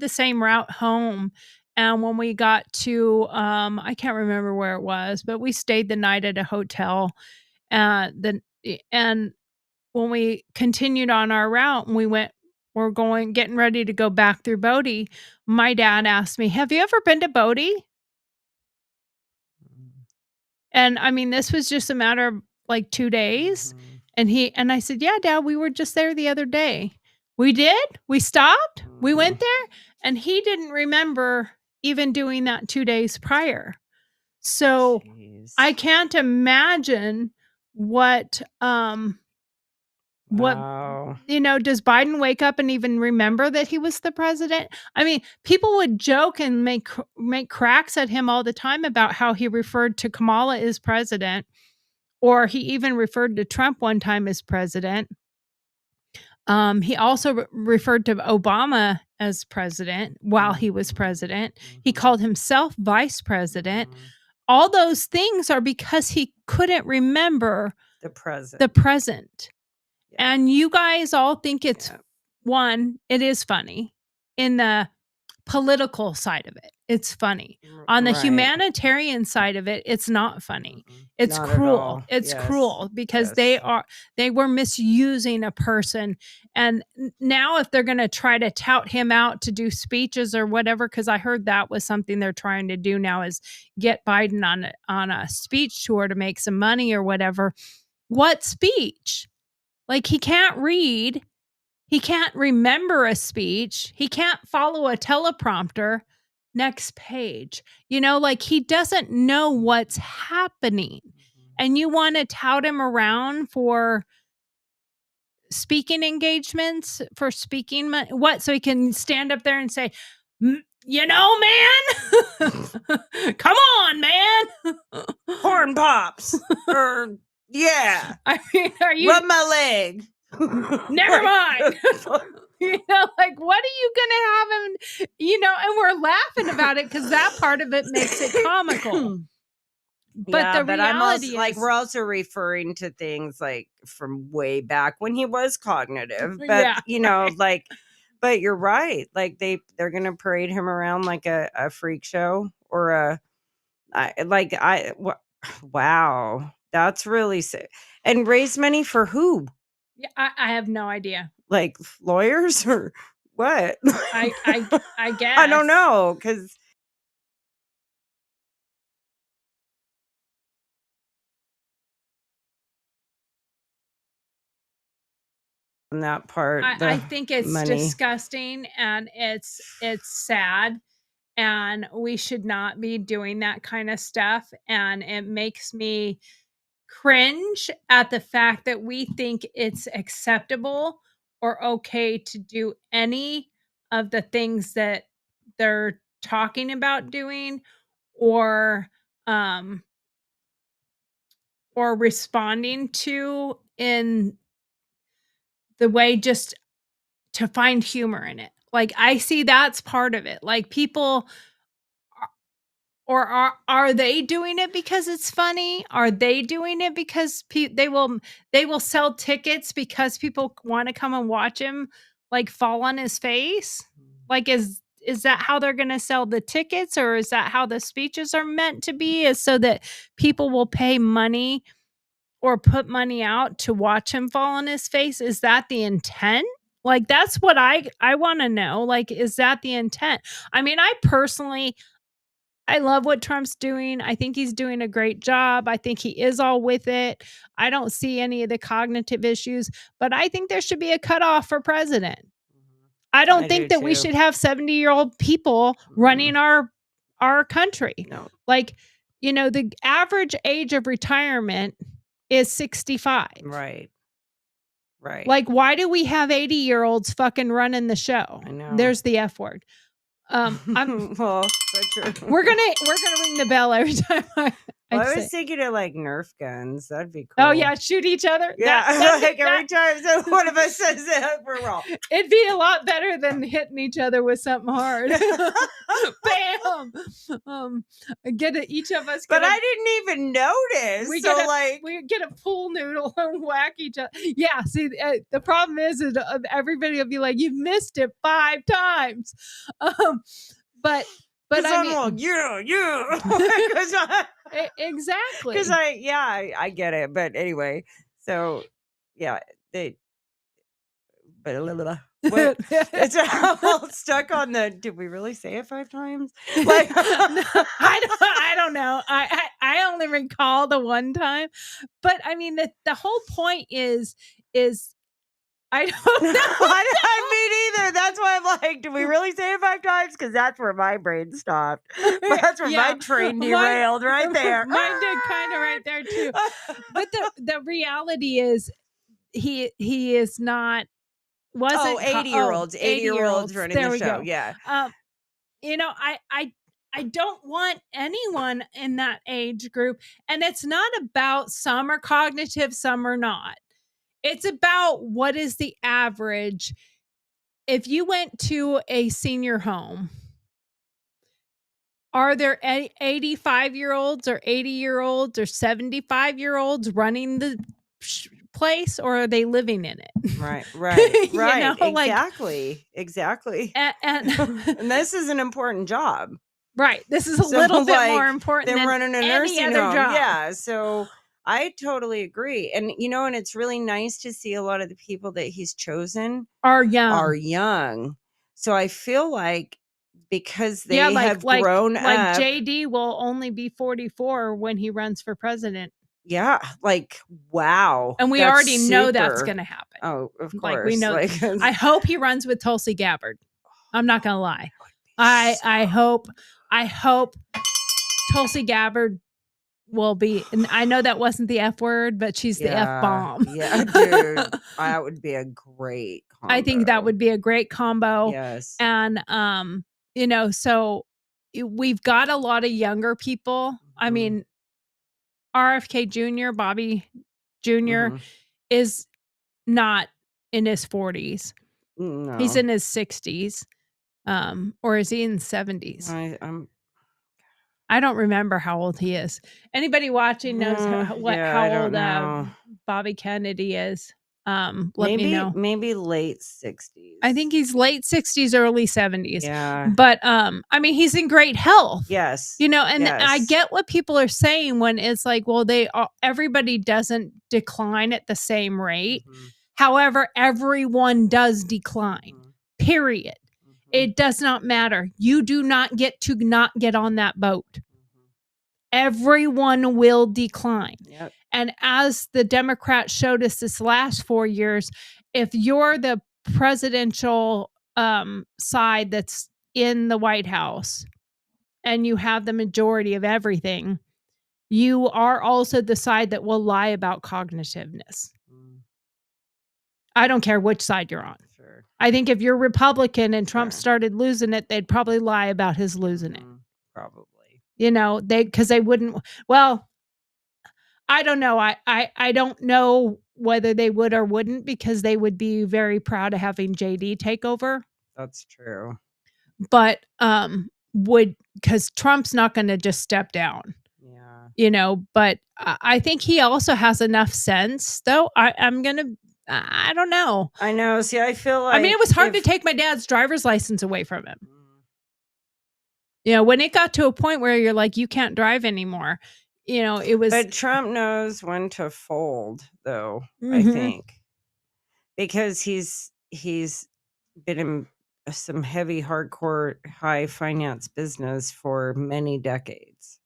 D: the same route home. And when we got to, I can't remember where it was, but we stayed the night at a hotel. And when we continued on our route and we're getting ready to go back through Bodie, my dad asked me, "Have you ever been to Bodie?" And I mean, this was just a matter of like 2 days. And I said, "Yeah, Dad, we were just there the other day." We did? We stopped? We went there? And he didn't remember even doing that 2 days prior. So
E: Jeez.
D: I can't imagine what
E: Wow.
D: does Biden wake up and even remember that he was the president? I mean, people would joke and make cracks at him all the time about how he referred to Kamala as president, or he even referred to Trump one time as president. He also referred to Obama as president while he was president. He called himself vice president. All those things are because he couldn't remember
E: The present.
D: the present.
E: Yeah.
D: And you guys all think it's one, it is funny. In the political side of it, it's funny. On the
E: Right.
D: humanitarian side of it, it's not funny. It's
E: Not at
D: cruel.
E: all.
D: It's
E: Yes.
D: cruel because
E: Yes.
D: they were misusing a person. And now if they're going to try to tout him out to do speeches or whatever, because I heard that was something they're trying to do now, is get Biden on a speech tour to make some money or whatever. What speech? Like, he can't read. He can't remember a speech. He can't follow a teleprompter. Next page. Like, he doesn't know what's happening. And you want to tout him around for speaking engagements for speaking what, so he can stand up there and say, you know, man, come on, man.
E: Corn pops. Or yeah.
D: I mean, are you
E: Rub my leg.
D: never mind. You know, like, what are you gonna have him, you know, and we're laughing about it because that part of it makes it comical. But
E: yeah,
D: the
E: but I'm
D: reality
E: also like,
D: is,
E: we're also referring to things like from way back when he was cognitive. But
D: Yeah,
E: you know, like, but you're right. Like they're gonna parade him around like a freak show or wow, that's really sick. And raise money for who?
D: yeah, I have no idea.
E: Like lawyers or what?
D: I guess
E: I don't know, because on that part,
D: I think it's
E: money.
D: disgusting and it's sad, and we should not be doing that kind of stuff, and it makes me cringe at the fact that we think it's acceptable or okay to do any of the things that they're talking about doing, or um or responding to in the way, just to find humor in it. Like, I see that's part of it. Like, people or are they doing it because it's funny? Are they doing it because they will sell tickets because people want to come and watch him like fall on his face? Like, is that how they're going to sell the tickets, or is that how the speeches are meant to be, is so that people will pay money or put money out to watch him fall on his face? Is that the intent? Like, that's what I want to know. Like, is that the intent? I mean, I love what Trump's doing. I think he's doing a great job. I think he is all with it. I don't see any of the cognitive issues, but I think there should be a cutoff for president. I don't
E: I
D: think
E: do
D: that we
E: too.
D: should have 70-year-old people running our country.
E: No.
D: Like, you know, the average age of retirement is 65.
E: Right. Right.
D: Like, why do we have 80-year-olds fucking running the show?
E: I know.
D: There's the F word. I'm
E: well, so true.
D: we're gonna ring the bell every time I
E: Well, I
D: say.
E: was thinking of like Nerf guns. That'd be cool.
D: Oh yeah, shoot each other.
E: Yeah.
D: That-
E: like every time one of us says that, we're wrong.
D: it'd be a lot better than hitting each other with something hard. Bam. Get it. Each of us.
E: But
D: get a-
E: I didn't even notice.
D: we
E: so
D: get a,
E: like,
D: we get a pool noodle and whack each other. Yeah. See, the problem is everybody will be like, "You've missed it 5 times." But I
E: I'm
D: mean,
E: all, yeah.
D: exactly.
E: Because I get it. But anyway, so yeah, what? It's all stuck on the. Did we really say it 5 times? Like,
D: No, I don't know. I only recall the one time, but I mean the whole point is I don't know.
E: I mean either. That's why I'm like, do we really say it 5 times? Because that's where my brain stopped. That's where
D: Yeah.
E: my train derailed right there.
D: Mine did kind of right there too. But the reality is he is not wasn't
E: 80-year-olds. 80-year-olds running
D: there
E: the
D: we
E: show.
D: go.
E: Yeah.
D: You know, I don't want anyone in that age group, and it's not about some are cognitive, some are not. It's about what is the average. If you went to a senior home, are there 85-year-olds or 80-year-olds or 75-year-olds running the place, or are they living in it?
E: Right. Right.
D: You
E: Right.
D: know, like-
E: Exactly.
D: And
E: And this is an important job.
D: right, this is a
E: So,
D: little bit
E: like,
D: more important
E: Than
D: than
E: running a
D: any
E: nursing
D: other
E: home.
D: job.
E: Yeah. So I totally agree. And and it's really nice to see a lot of the people that he's chosen
D: Are young.
E: are young. So I feel like because they
D: yeah,
E: have grown
D: like
E: up.
D: JD will only be 44 when he runs for president.
E: Yeah, like wow.
D: And we
E: that's
D: already know that's
E: super.
D: going to happen.
E: Oh, of course.
D: Like, we know-
E: Like,
D: I hope he runs with Tulsi Gabbard. I'm not going to lie. I hope Tulsi Gabbard will be, and I know that wasn't the F word, but she's the F bomb.
E: Yeah, dude. That would be a great combo.
D: I think that would be a great combo.
E: Yes.
D: And you know, so we've got a lot of younger people. I
E: Mhm.
D: mean, RFK Jr., Bobby Jr.
E: Mhm.
D: is not in his 40s.
E: No.
D: He's in his 60s. Or is he in 70s?
E: I'm
D: I don't remember how old he is. Anybody watching knows how
E: I don't
D: old
E: know.
D: Bobby Kennedy is. Let me know.
E: Maybe late 60s.
D: I think he's late 60s, early 70s.
E: Yeah.
D: But I mean, he's in great health.
E: Yes.
D: You know, and I
E: Yes.
D: get what people are saying when it's like, well, everybody doesn't decline at the same rate.
E: Mhm.
D: However, everyone does decline.
E: Mhm.
D: Period.
E: Mhm.
D: It does not matter. You do not get to not get on that boat.
E: Mhm.
D: Everyone will decline.
E: Yep.
D: And as the Democrats showed us this last 4 years, if you're the presidential side that's in the White House and you have the majority of everything, you are also the side that will lie about cognitiveness.
E: Mm,
D: I don't care which side you're on.
E: sure.
D: I think if you're Republican and Trump
E: Sure.
D: started losing it, they'd probably lie about his losing it.
E: Mhm. Probably.
D: You know, because they wouldn't. Well, I don't know. I don't know whether they would or wouldn't, because they would be very proud of having JD take over.
E: That's true.
D: But would, because Trump's not going to just step down.
E: Yeah.
D: You know, but I think he also has enough sense, though. I'm gonna. I don't know.
E: I know. See, I feel like
D: I mean, it was hard
E: if-
D: to take my dad's driver's license away from him.
E: Mm,
D: You know, when it got to a point where you're like, you can't drive anymore. You know, it was.
E: But Trump knows when to fold, though, I
D: Mhm.
E: think. Because he's been in some heavy, hardcore, high finance business for many decades.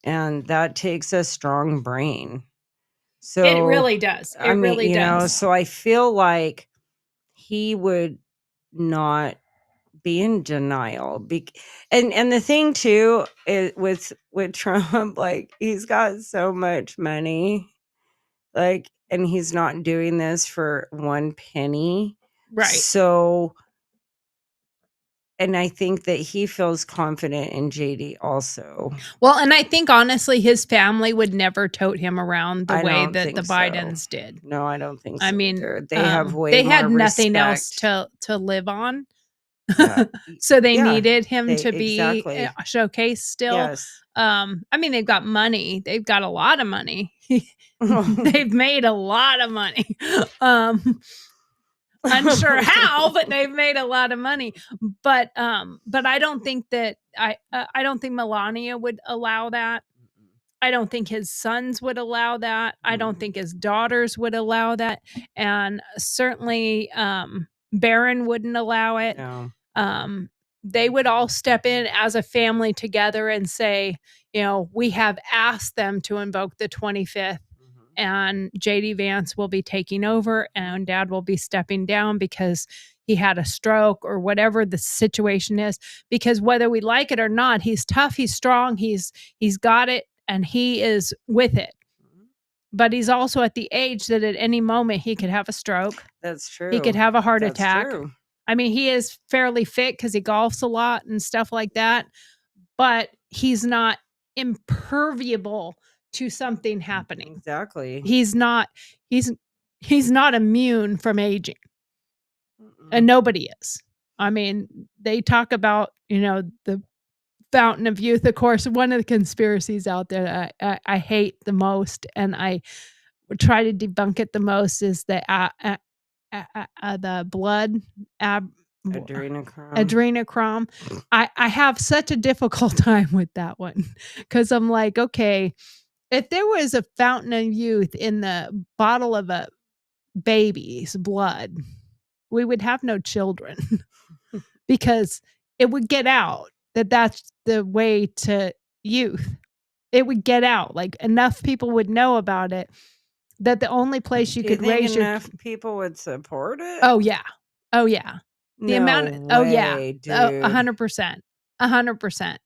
E: And that takes a strong brain. So
D: It really does. It really
E: you know,
D: does.
E: so I feel like he would not be in denial. And the thing too is with Trump, like, he's got so much money, like, and he's not doing this for one penny.
D: Right.
E: So, and I think that he feels confident in JD also.
D: Well, and I think honestly, his family would never tote him around the
E: I
D: way
E: don't
D: that
E: think
D: the
E: so.
D: Bidens did.
E: No, I don't think so.
D: I mean,
E: either. They have way
D: they
E: more
D: had nothing else
E: respect.
D: to live on.
E: Yeah.
D: So they
E: Yeah,
D: needed him
E: they-
D: to be
E: exactly.
D: showcased still.
E: Yes.
D: I mean, they've got money. They've got a lot of money. They've made a lot of money. Unsure how, but they've made a lot of money. But I don't think that I don't think Melania would allow that. I don't think his sons would allow that. I don't think his daughters would allow that, and certainly Barron wouldn't allow it.
E: No.
D: They would all step in as a family together and say, you know, we have asked them to invoke the 25th. And JD Vance will be taking over and dad will be stepping down because he had a stroke or whatever the situation is. Because whether we like it or not, he's tough, he's strong, he's got it, and he is with it. But he's also at the age that at any moment he could have a stroke.
E: That's true.
D: He could have a heart
E: That's
D: attack.
E: true.
D: I mean, he is fairly fit because he golfs a lot and stuff like that. But he's not imperviable to something happening.
E: Exactly.
D: He's not immune from aging,
E: Mm-mm.
D: and nobody is. I mean, they talk about, you know, the fountain of youth. Of course, one of the conspiracies out there I hate the most, and I try to debunk it the most, is the blood adrenochrome. I have such a difficult time with that one, because I'm like, okay, if there was a fountain of youth in the bottle of a baby's blood, we would have no children because it would get out that that's the way to youth. It would get out, like enough people would know about it that the only place you
E: Do
D: could
E: think
D: raise
E: enough people would support it?
D: Oh yeah. Oh yeah. The
E: No
D: amount. Oh yeah.
E: way, dude.
D: 100%. 100%.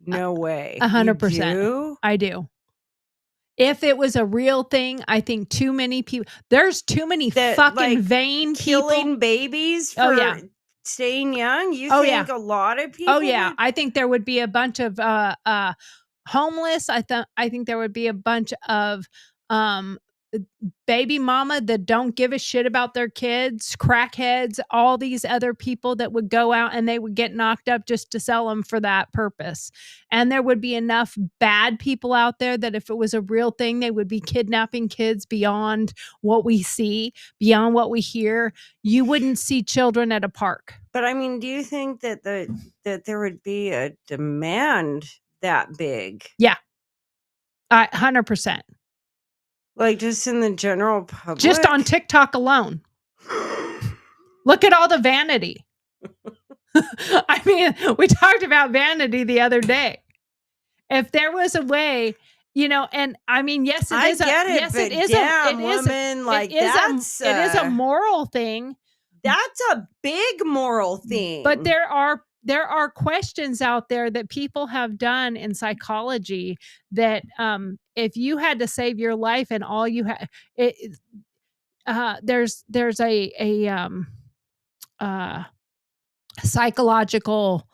E: No way.
D: 100%.
E: You
D: I do. If it was a real thing, I think too many people. There's too many
E: That,
D: fucking
E: like,
D: vain people.
E: killing babies
D: Oh,
E: for
D: yeah.
E: staying young? You
D: Oh,
E: think
D: yeah.
E: a lot of people
D: Oh yeah,
E: would?
D: I think there would be a bunch of homeless. I think there would be a bunch of um baby mama that don't give a shit about their kids, crackheads, all these other people that would go out and they would get knocked up just to sell them for that purpose. And there would be enough bad people out there that if it was a real thing, they would be kidnapping kids beyond what we see, beyond what we hear. You wouldn't see children at a park.
E: But I mean, do you think that that there would be a demand that big?
D: Yeah. 100%.
E: Like, just in the general public?
D: Just on TikTok alone. Look at all the vanity. I mean, we talked about vanity the other day. If there was a way, and I mean, yes, it
E: I
D: is.
E: get it,
D: Yes,
E: but
D: it is.
E: damn,
D: It is.
E: woman, like,
D: it is
E: that's
D: it is a moral thing.
E: That's a big moral thing.
D: But there are questions out there that people have done in psychology that if you had to save your life and all you had, there's a psychological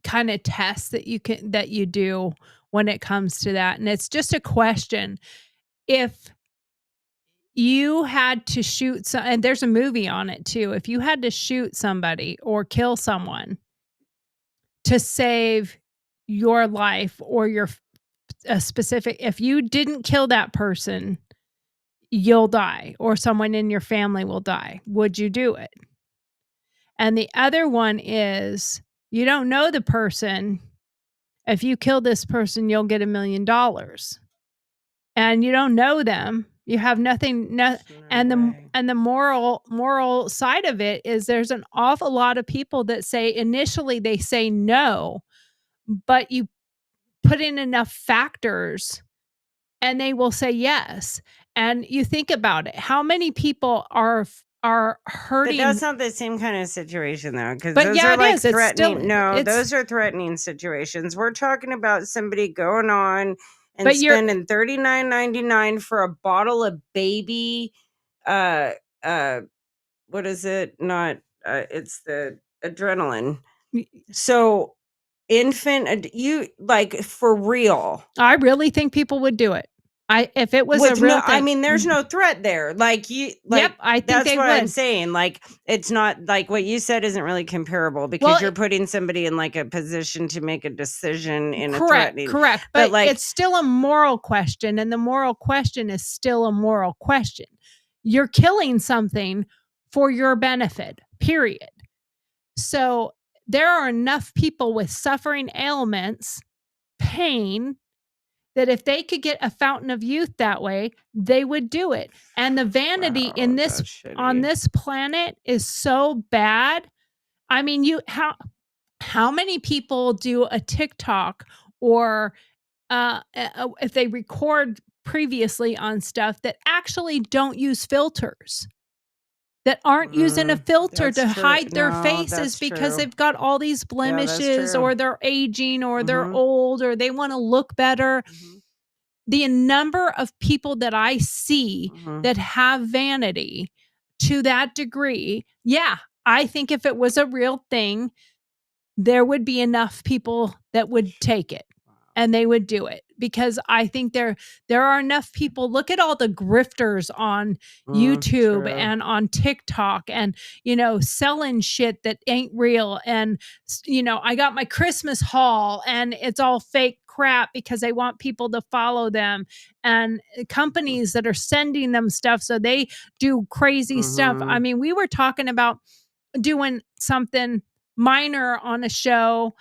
D: kind of test that you do when it comes to that, and it's just a question. If you had to shoot and there's a movie on it too, if you had to shoot somebody or kill someone to save your life or if you didn't kill that person, you'll die or someone in your family will die, would you do it? And the other one is, you don't know the person. If you kill this person, you'll get $1 million. And you don't know them. You have nothing. And the moral side of it is there's an awful lot of people that say initially they say no, but you put in enough factors and they will say yes. And you think about it. How many people are hurting?
E: But that's not the same kind of situation though, because
D: But
E: those
D: yeah,
E: are
D: it
E: like
D: is. It's
E: threatening.
D: still-
E: No,
D: it's-
E: those are threatening situations. We're talking about somebody going on and
D: But you're-
E: spending $39.99 for a bottle of baby. What is it? Not. It's the adrenaline. So infant, you like for real.
D: I really think people would do it. If it was
E: With
D: a real
E: no,
D: thing.
E: I mean, there's no threat there. Like you, like
D: Yep, I think
E: that's
D: they
E: what I'm
D: would.
E: saying. Like it's not like what you said isn't really comparable because
D: Well,
E: you're putting somebody in like a position to make a decision in a
D: Correct.
E: threatening.
D: But
E: But, like-
D: it's still a moral question, and the moral question is still a moral question. You're killing something for your benefit, period. So there are enough people with suffering ailments, pain, that if they could get a fountain of youth that way, they would do it. And the vanity
E: Wow,
D: in this
E: that's
D: on
E: shitty.
D: this planet is so bad. I mean, how many people do a TikTok or if they record previously on stuff that actually don't use filters, that aren't using a filter
E: that's
D: to
E: true.
D: hide their
E: No,
D: faces
E: that's
D: because
E: true.
D: they've got all these blemishes
E: true.
D: or they're aging or they're
E: Mhm.
D: old or they want to look better.
E: Mhm.
D: The number of people that I see
E: Mhm.
D: that have vanity to that degree, yeah, I think if it was a real thing, there would be enough people that would take it and they would do it, because I think there are enough people. Look at all the grifters on YouTube
E: True.
D: and on TikTok and selling shit that ain't real, and I got my Christmas haul and it's all fake crap because they want people to follow them, and companies that are sending them stuff so they do crazy stuff.
E: Mhm.
D: I mean, we were talking about doing something minor on a show.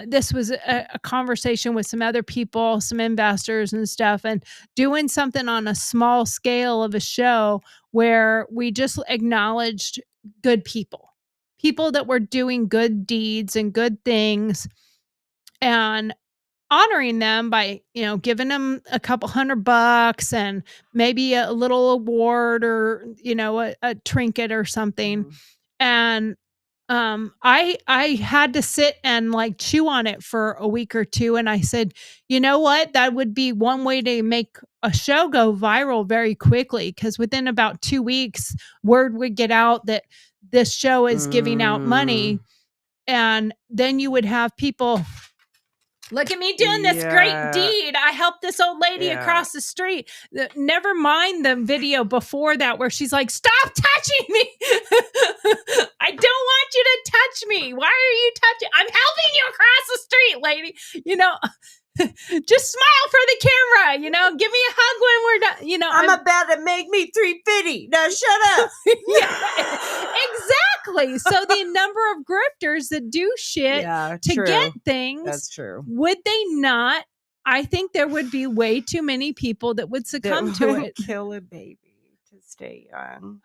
D: This was a conversation with some other people, some investors and stuff, and doing something on a small scale of a show where we just acknowledged good people that were doing good deeds and good things, and honoring them by giving them a couple $100 and maybe a little award or a trinket or something.
E: Mhm.
D: And I had to sit and like chew on it for a week or two, and I said, you know what, that would be one way to make a show go viral very quickly, because within about 2 weeks word would get out that this show is giving out money, and then you would have people, look at me doing this great
E: Yeah.
D: deed. I helped this old lady
E: Yeah.
D: across the street. Never mind the video before that where she's like, stop touching me. I don't want you to touch me. Why are you touching? I'm helping you across the street, lady. You know, just smile for the camera. You know, give me a hug when we're done. You know,
E: I'm about to make me 350. Now shut up.
D: yeah, exactly. So the number of grifters that do shit
E: Yeah,
D: to
E: true.
D: get things,
E: That's true.
D: would they not? I think there would be way too many people that would succumb to it.
E: Kill a baby to stay young.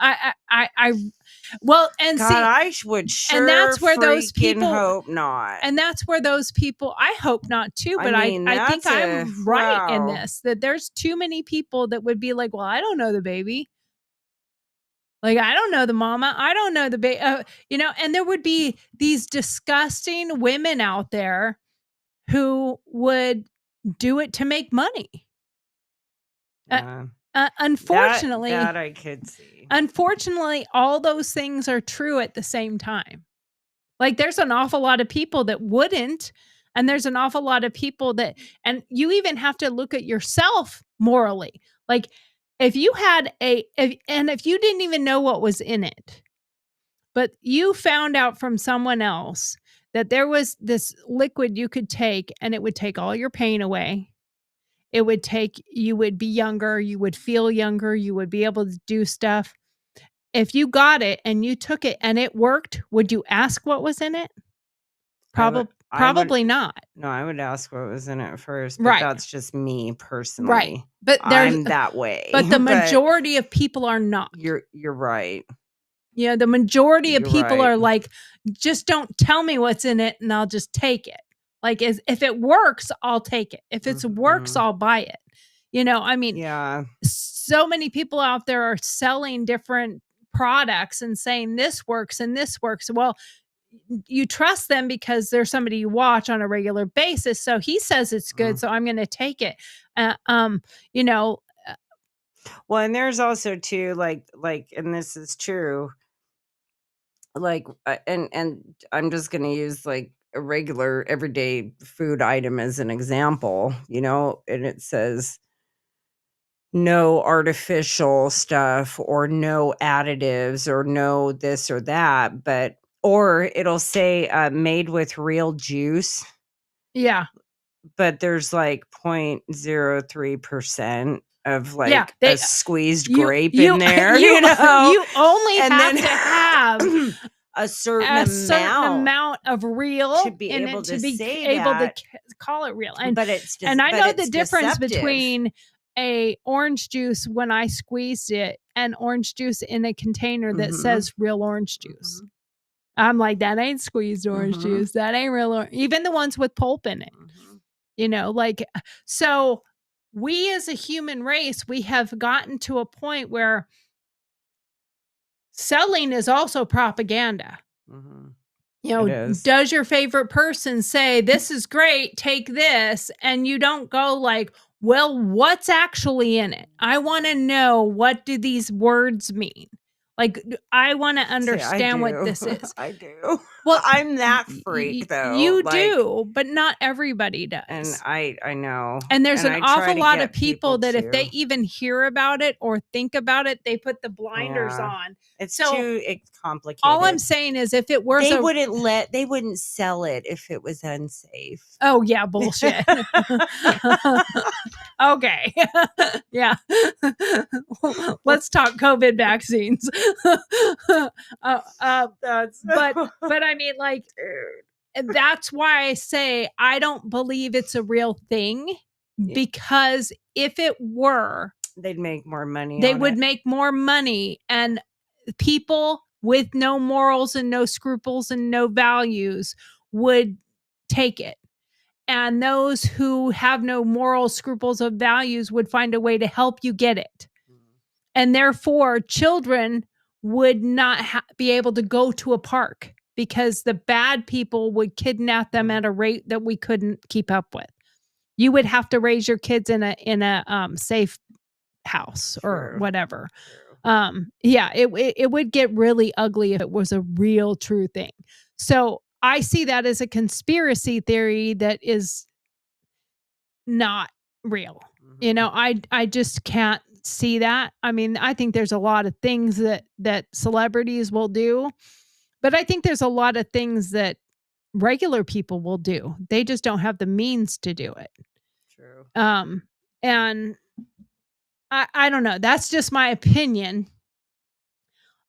D: Well, and
E: God,
D: see,
E: I would sure
D: and that's where those
E: freaking
D: people,
E: hope not.
D: and that's where those people, I hope not too,
E: I
D: but
E: mean,
D: I think
E: that's
D: I'm right in
E: wow.
D: this, that there's too many people that would be like, well, I don't know the baby. Like, I don't know the mama. I don't know the baby. You know, and there would be these disgusting women out there who would do it to make money.
E: Yeah.
D: Unfortunately,
E: that I could see.
D: unfortunately, all those things are true at the same time. Like, there's an awful lot of people that wouldn't, and there's an awful lot of people that, and you even have to look at yourself morally. Like, if you had if you didn't even know what was in it, but you found out from someone else that there was this liquid you could take and it would take all your pain away. It would take, you would be younger, you would feel younger, you would be able to do stuff. If you got it and you took it and it worked, would you ask what was in it? Probably not.
E: No, I would ask what was in it first, but
D: Right.
E: that's just me personally.
D: Right. But there's
E: I'm that way.
D: but the majority of people are not.
E: You're right.
D: You know, the majority of
E: You're
D: people
E: right.
D: are like, just don't tell me what's in it and I'll just take it. Like, if it works, I'll take it. If it works,
E: Mhm.
D: I'll buy it. You know, I mean,
E: Yeah.
D: so many people out there are selling different products and saying this works and this works. Well, you trust them because they're somebody you watch on a regular basis. So he says it's good, so I'm going to take it. You know,
E: Well, and there's also too, like, and this is true. Like, and I'm just gonna use like a regular everyday food item as an example, you know, and it says no artificial stuff or no additives or no this or that, but or it'll say made with real juice,
D: yeah.
E: but there's like 0.03% of like
D: Yeah,
E: a squeezed
D: you-
E: grape
D: you-
E: in there,
D: you-
E: you know.
D: you only
E: And
D: have
E: then-
D: to have
E: a certain
D: a certain amount of real
E: to be
D: in
E: able
D: it
E: to
D: to be
E: say
D: able to
E: that.
D: call it real. And
E: But it's just,
D: and I
E: but
D: know
E: it's
D: the difference
E: deceptive.
D: between a orange juice when I squeezed it and orange juice in a container that
E: Mhm.
D: says real orange juice. I'm like, that ain't squeezed orange
E: Mhm.
D: juice. That ain't real. Even the ones with pulp in it.
E: Mhm.
D: You know, like, so we as a human race, we have gotten to a point where selling is also propaganda.
E: Mhm.
D: You know,
E: It is.
D: does your favorite person say, this is great, take this? And you don't go like, well, what's actually in it? I want to know, what do these words mean? Like, I want to
E: See, I
D: understand what
E: do.
D: this is.
E: I do.
D: Well,
E: I'm that freak though.
D: You
E: like,
D: do, but not everybody does.
E: and I know.
D: And there's
E: And
D: an
E: I try
D: awful
E: to
D: lot of
E: get
D: people that if they
E: to.
D: even hear about it or think about it, they put the blinders
E: Yeah.
D: on.
E: It's
D: So,
E: too complicated.
D: All I'm saying is, if it were
E: they wouldn't sell it if it was unsafe.
D: Oh yeah, bullshit. Okay. Yeah. Let's talk COVID vaccines.
E: That's
D: but I mean, like, that's why I say I don't believe it's a real thing, because if it were,
E: they'd make more money.
D: they
E: on
D: would
E: it.
D: make more money, and people with no morals and no scruples and no values would take it. And those who have no morals, scruples, or values would find a way to help you get it. And therefore, children would not be able to go to a park because the bad people would kidnap them at a rate that we couldn't keep up with. You would have to raise your kids in a safe house or
E: True.
D: whatever.
E: True.
D: Yeah, it would get really ugly if it was a real true thing. So I see that as a conspiracy theory that is not real. You know, I just can't see that. I mean, I think there's a lot of things that celebrities will do, but I think there's a lot of things that regular people will do. They just don't have the means to do it.
E: True.
D: And I don't know. That's just my opinion.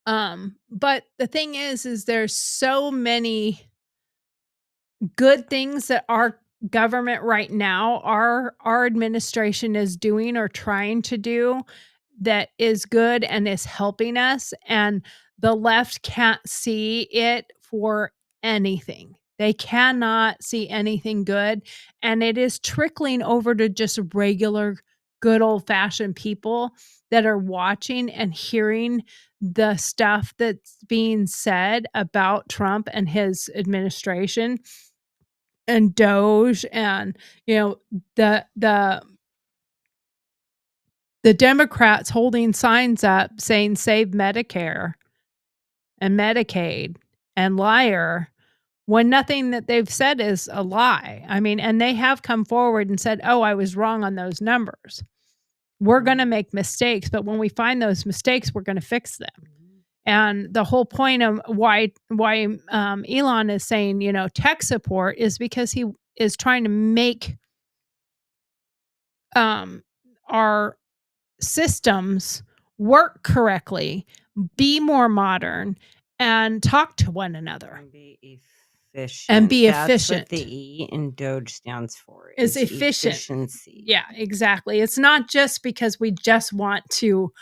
D: But the thing is there's so many good things that our government right now, our administration is doing or trying to do that is good and is helping us, and the left can't see it for anything. They cannot see anything good, and it is trickling over to just regular good old-fashioned people that are watching and hearing the stuff that's being said about Trump and his administration and Doge and, you know, the Democrats holding signs up saying save Medicare and Medicaid and liar when nothing that they've said is a lie. I mean, and they have come forward and said, "Oh, I was wrong on those numbers. We're going to make mistakes, but when we find those mistakes, we're going to fix them." And the whole point of why Elon is saying, you know, tech support is because he is trying to make our systems work correctly, be more modern, and talk to one another.
E: And be efficient.
D: And be
E: That's
D: efficient.
E: what the E in Doge stands for.
D: Is efficient.
E: Efficiency.
D: Yeah, exactly. It's not just because we just want to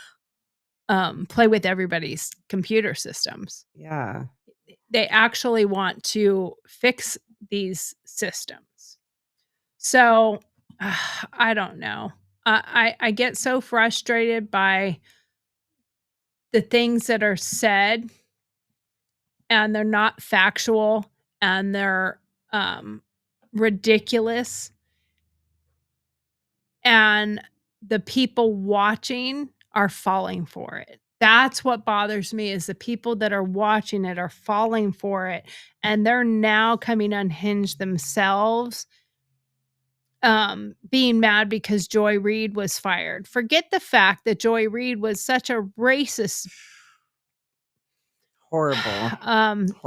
D: play with everybody's computer systems.
E: Yeah.
D: They actually want to fix these systems. So I don't know. I get so frustrated by the things that are said, and they're not factual, and they're ridiculous. And the people watching are falling for it. That's what bothers me, is the people that are watching it are falling for it, and they're now coming unhinged themselves, being mad because Joy Reid was fired. Forget the fact that Joy Reid was such a racist,
E: Horrible.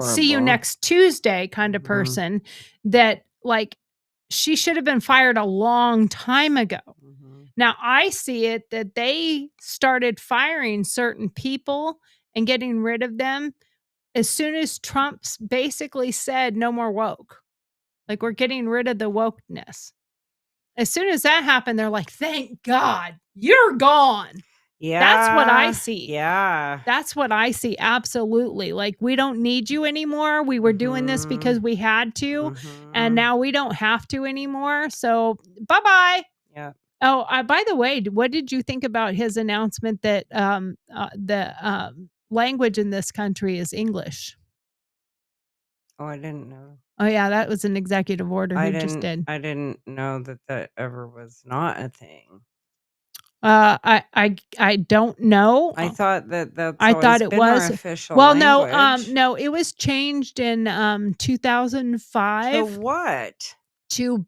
D: see you
E: Horrible.
D: next Tuesday kind of
E: Mhm.
D: person, that like she should have been fired a long time ago.
E: Mhm.
D: Now I see it that they started firing certain people and getting rid of them as soon as Trump's basically said no more woke. Like, we're getting rid of the wokeness. As soon as that happened, they're like, thank God you're gone.
E: Yeah.
D: That's what I see.
E: Yeah.
D: That's what I see. Absolutely. Like, we don't need you anymore. We were doing this because we had to, and
E: Mhm.
D: now we don't have to anymore. So bye-bye.
E: Yeah.
D: Oh, by the way, what did you think about his announcement that the language in this country is English?
E: Oh, I didn't know.
D: Oh yeah, that was an executive order
E: I
D: he just did.
E: I didn't know that ever was not a thing.
D: I don't know.
E: I thought that's
D: I
E: always
D: thought it
E: been our
D: was.
E: official
D: Well,
E: language.
D: no, it was changed in
E: To
D: 2005
E: what?
D: to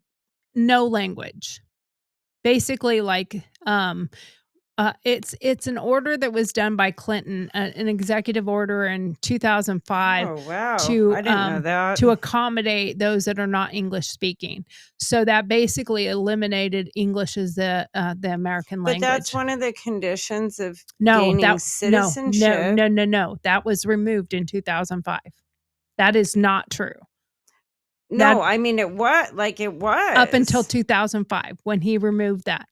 D: no language. Basically, like it's an order that was done by Clinton, an executive order in 2005
E: Oh, wow.
D: to
E: I didn't know that.
D: to accommodate those that are not English speaking. So that basically eliminated English as the American
E: But
D: language.
E: that's one of the conditions of
D: No,
E: gaining citizenship.
D: no. That was removed in 2005. That is not true.
E: No,
D: That-
E: I mean it was. Like it was.
D: Up until 2005 when he removed that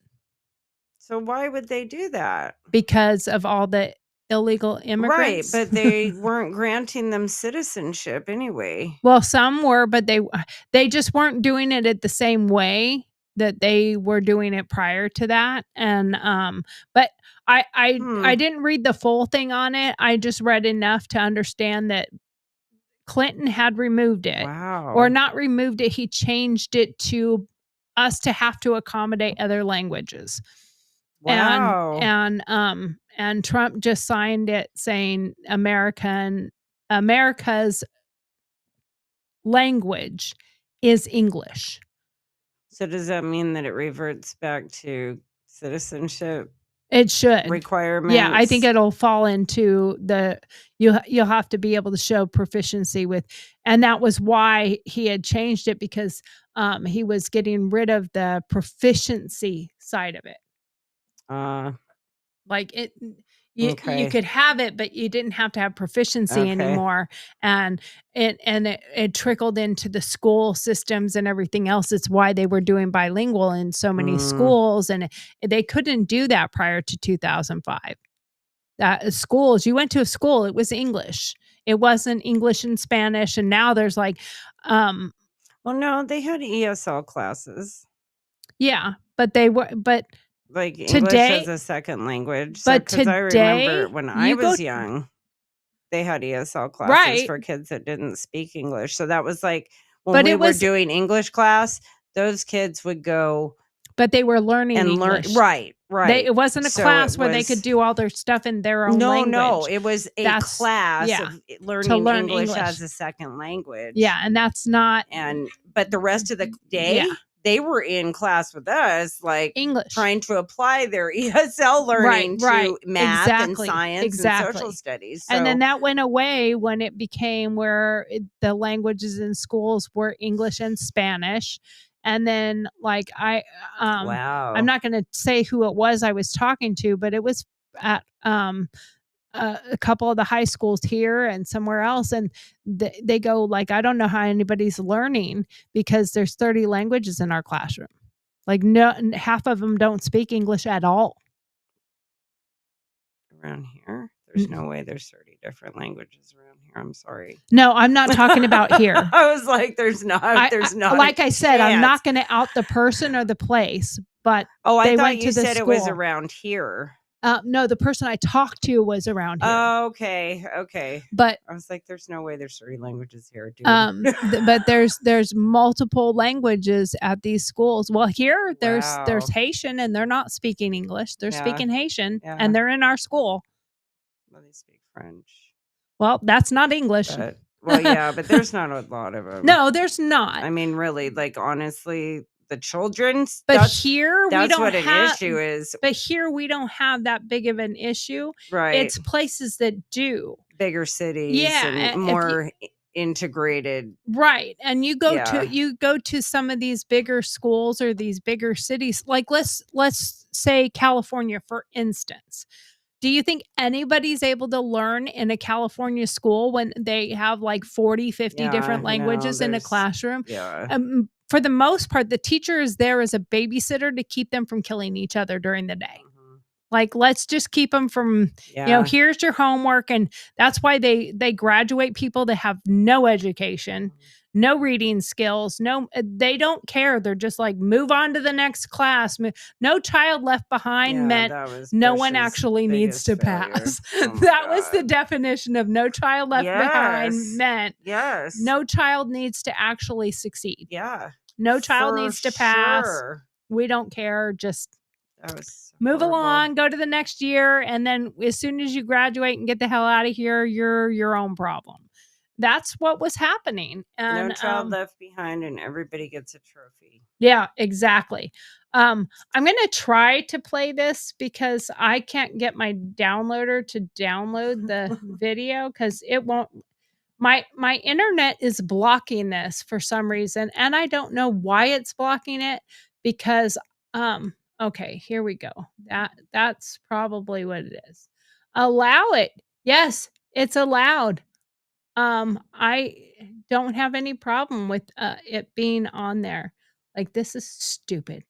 E: So why would they do that?
D: because of all the illegal
E: Right,
D: immigrants.
E: but they weren't granting them citizenship anyway.
D: Well, some were, but they just weren't doing it at the same way that they were doing it prior to that. And but I didn't read the full thing on it. I just read enough to understand that Clinton had removed it.
E: Wow.
D: Or not removed it, he changed it to us to have to accommodate other languages.
E: Wow.
D: And Trump just signed it saying America's language is English.
E: So does that mean that it reverts back to citizenship
D: It should.
E: requirements?
D: Yeah, I think it'll fall into the you'll have to be able to show proficiency with, and that was why he had changed it, because he was getting rid of the proficiency side of it. Like you
E: Okay.
D: could have it, but you didn't have to have proficiency
E: Okay.
D: anymore. And it trickled into the school systems and everything else. It's why they were doing bilingual in so many schools, and they couldn't do that prior to 2005. Schools, you went to a school, it was English. It wasn't English and Spanish. And now there's like,
E: well, no, they had ESL classes.
D: yeah, but
E: Like English
D: today,
E: as a second language.
D: but
E: Because I
D: today,
E: remember when I
D: you go-
E: was young, they had ESL classes
D: Right.
E: for kids that didn't speak English. So that was like when
D: But
E: we
D: it
E: were
D: was-
E: doing English class, those kids would go
D: but they were learning
E: and learn.
D: English.
E: Right.
D: It wasn't a
E: So
D: class
E: it
D: where they
E: was-
D: could do all their stuff in their own
E: No,
D: language.
E: it was a
D: That's-
E: class
D: yeah,
E: of learning
D: learn
E: English
D: English.
E: as a second language.
D: Yeah, and that's not
E: But the rest of the day,
D: Yeah.
E: they were in class with us, like
D: English.
E: trying to apply their ESL learning
D: right.
E: to math
D: Exactly,
E: and science and
D: exactly.
E: social studies.
D: And then
E: So-
D: that went away when it became where the languages in schools were English and Spanish. And then like
E: wow.
D: I'm not going to say who it was I was talking to, but it was at a couple of the high schools here and somewhere else, and they go like, I don't know how anybody's learning because there's 30 languages in our classroom. Like no, half of them don't speak English at all.
E: Around here, there's no way there's 30 different languages around here. I'm sorry.
D: No, I'm not talking about here.
E: I was like, there's not.
D: Like I said, I'm
E: chance.
D: not going to out the person or the place, but
E: Oh, I
D: they
E: thought
D: went
E: you
D: to the
E: said it was
D: school.
E: around here.
D: No, the person I talked to was around here.
E: Oh, okay.
D: But
E: I was like, there's no way there's 30 languages here, dude.
D: but there's multiple languages at these schools. Well, here there's
E: Wow.
D: Haitian, and they're not speaking English. They're
E: Yeah.
D: speaking Haitian,
E: Yeah.
D: and they're in our school.
E: Well, they speak French.
D: Well, that's not English.
E: But, well, yeah, but there's not a lot of them.
D: No, there's not.
E: I mean, really, like, honestly, the children's.
D: But here we
E: that's
D: don't
E: what an
D: have.
E: issue is.
D: But here we don't have that big of an issue.
E: Right.
D: It's places that do.
E: bigger cities
D: Yeah,
E: and
D: if you-
E: more integrated.
D: Right. And you go
E: Yeah.
D: to some of these bigger schools or these bigger cities. Like let's say California, for instance. Do you think anybody's able to learn in a California school when they have like 40, 50
E: Yeah,
D: different
E: no,
D: languages in a
E: there's-
D: classroom?
E: Yeah.
D: For the most part, the teacher is there as a babysitter to keep them from killing each other during the day.
E: Mhm.
D: Like, let's just keep them from,
E: Yeah.
D: here's your homework. And that's why they graduate people that have no education, no reading skills, they don't care. They're just like, move on to the next class. No child left behind
E: Yeah,
D: meant
E: that was
D: no one
E: Bush's
D: actually needs
E: biggest
D: to
E: failure.
D: pass.
E: Oh my
D: That was the
E: God.
D: definition of no child left behind
E: Yes.
D: meant
E: Yes.
D: no child needs to actually succeed.
E: Yeah.
D: No child
E: for
D: needs to pass.
E: sure.
D: We don't care. Just
E: That was
D: move
E: horrible.
D: along, go to the next year, and then as soon as you graduate and get the hell out of here, you're your own problem. That's what was happening. And
E: No child left behind, and everybody gets a trophy.
D: yeah, exactly. I'm gonna try to play this because I can't get my downloader to download the video because it won't. My internet is blocking this for some reason, and I don't know why it's blocking it because okay, here we go. That's probably what it is. Allow it. Yes, it's allowed. I don't have any problem with it being on there. Like, this is stupid.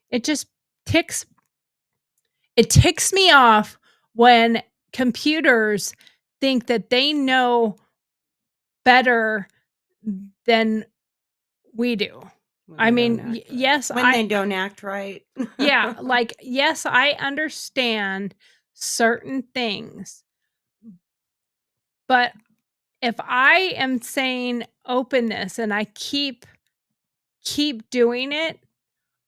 D: It just ticks me off when computers think that they know better than we do.
E: When
D: I
E: they
D: mean,
E: don't act right.
D: yes,
E: When they don't act right.
D: yeah, like, yes, I understand certain things, but if I am saying open this and I keep doing it,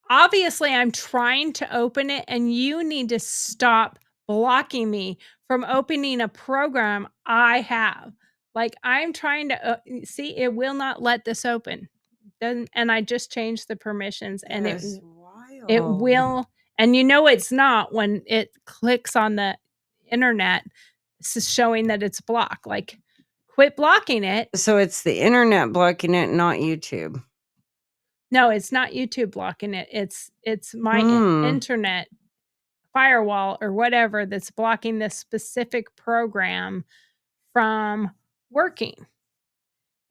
D: obviously I'm trying to open it and you need to stop blocking me from opening a program I have. Like I'm trying to see, it will not let this open. Doesn't, and I just changed the permissions and
E: That is
D: it
E: wild.
D: will, and you know it's not when it clicks on the internet, this is showing that it's blocked. Like quit blocking it.
E: So it's the internet blocking it, not YouTube.
D: No, it's not YouTube blocking it. It's my internet firewall or whatever that's blocking this specific program from working.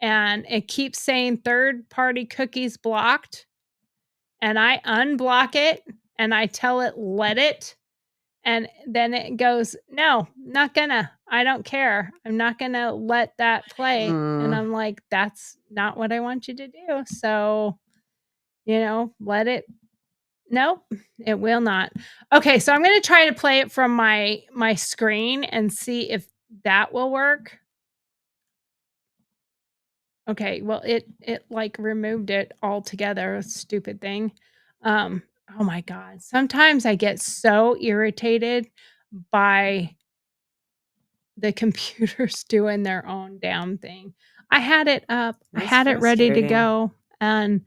D: And it keeps saying third-party cookies blocked. And I unblock it and I tell it let it. And then it goes, no, not gonna. I don't care. I'm not gonna let that play. And I'm like, that's not what I want you to do. So, you know, let it. Nope, it will not. Okay, so I'm gonna try to play it from my screen and see if that will work. Okay, well, it like removed it altogether. Stupid thing. Oh my god. Sometimes I get so irritated by the computers doing their own damn thing. I had it up. I
E: That's
D: had it ready to
E: frustrating.
D: go, and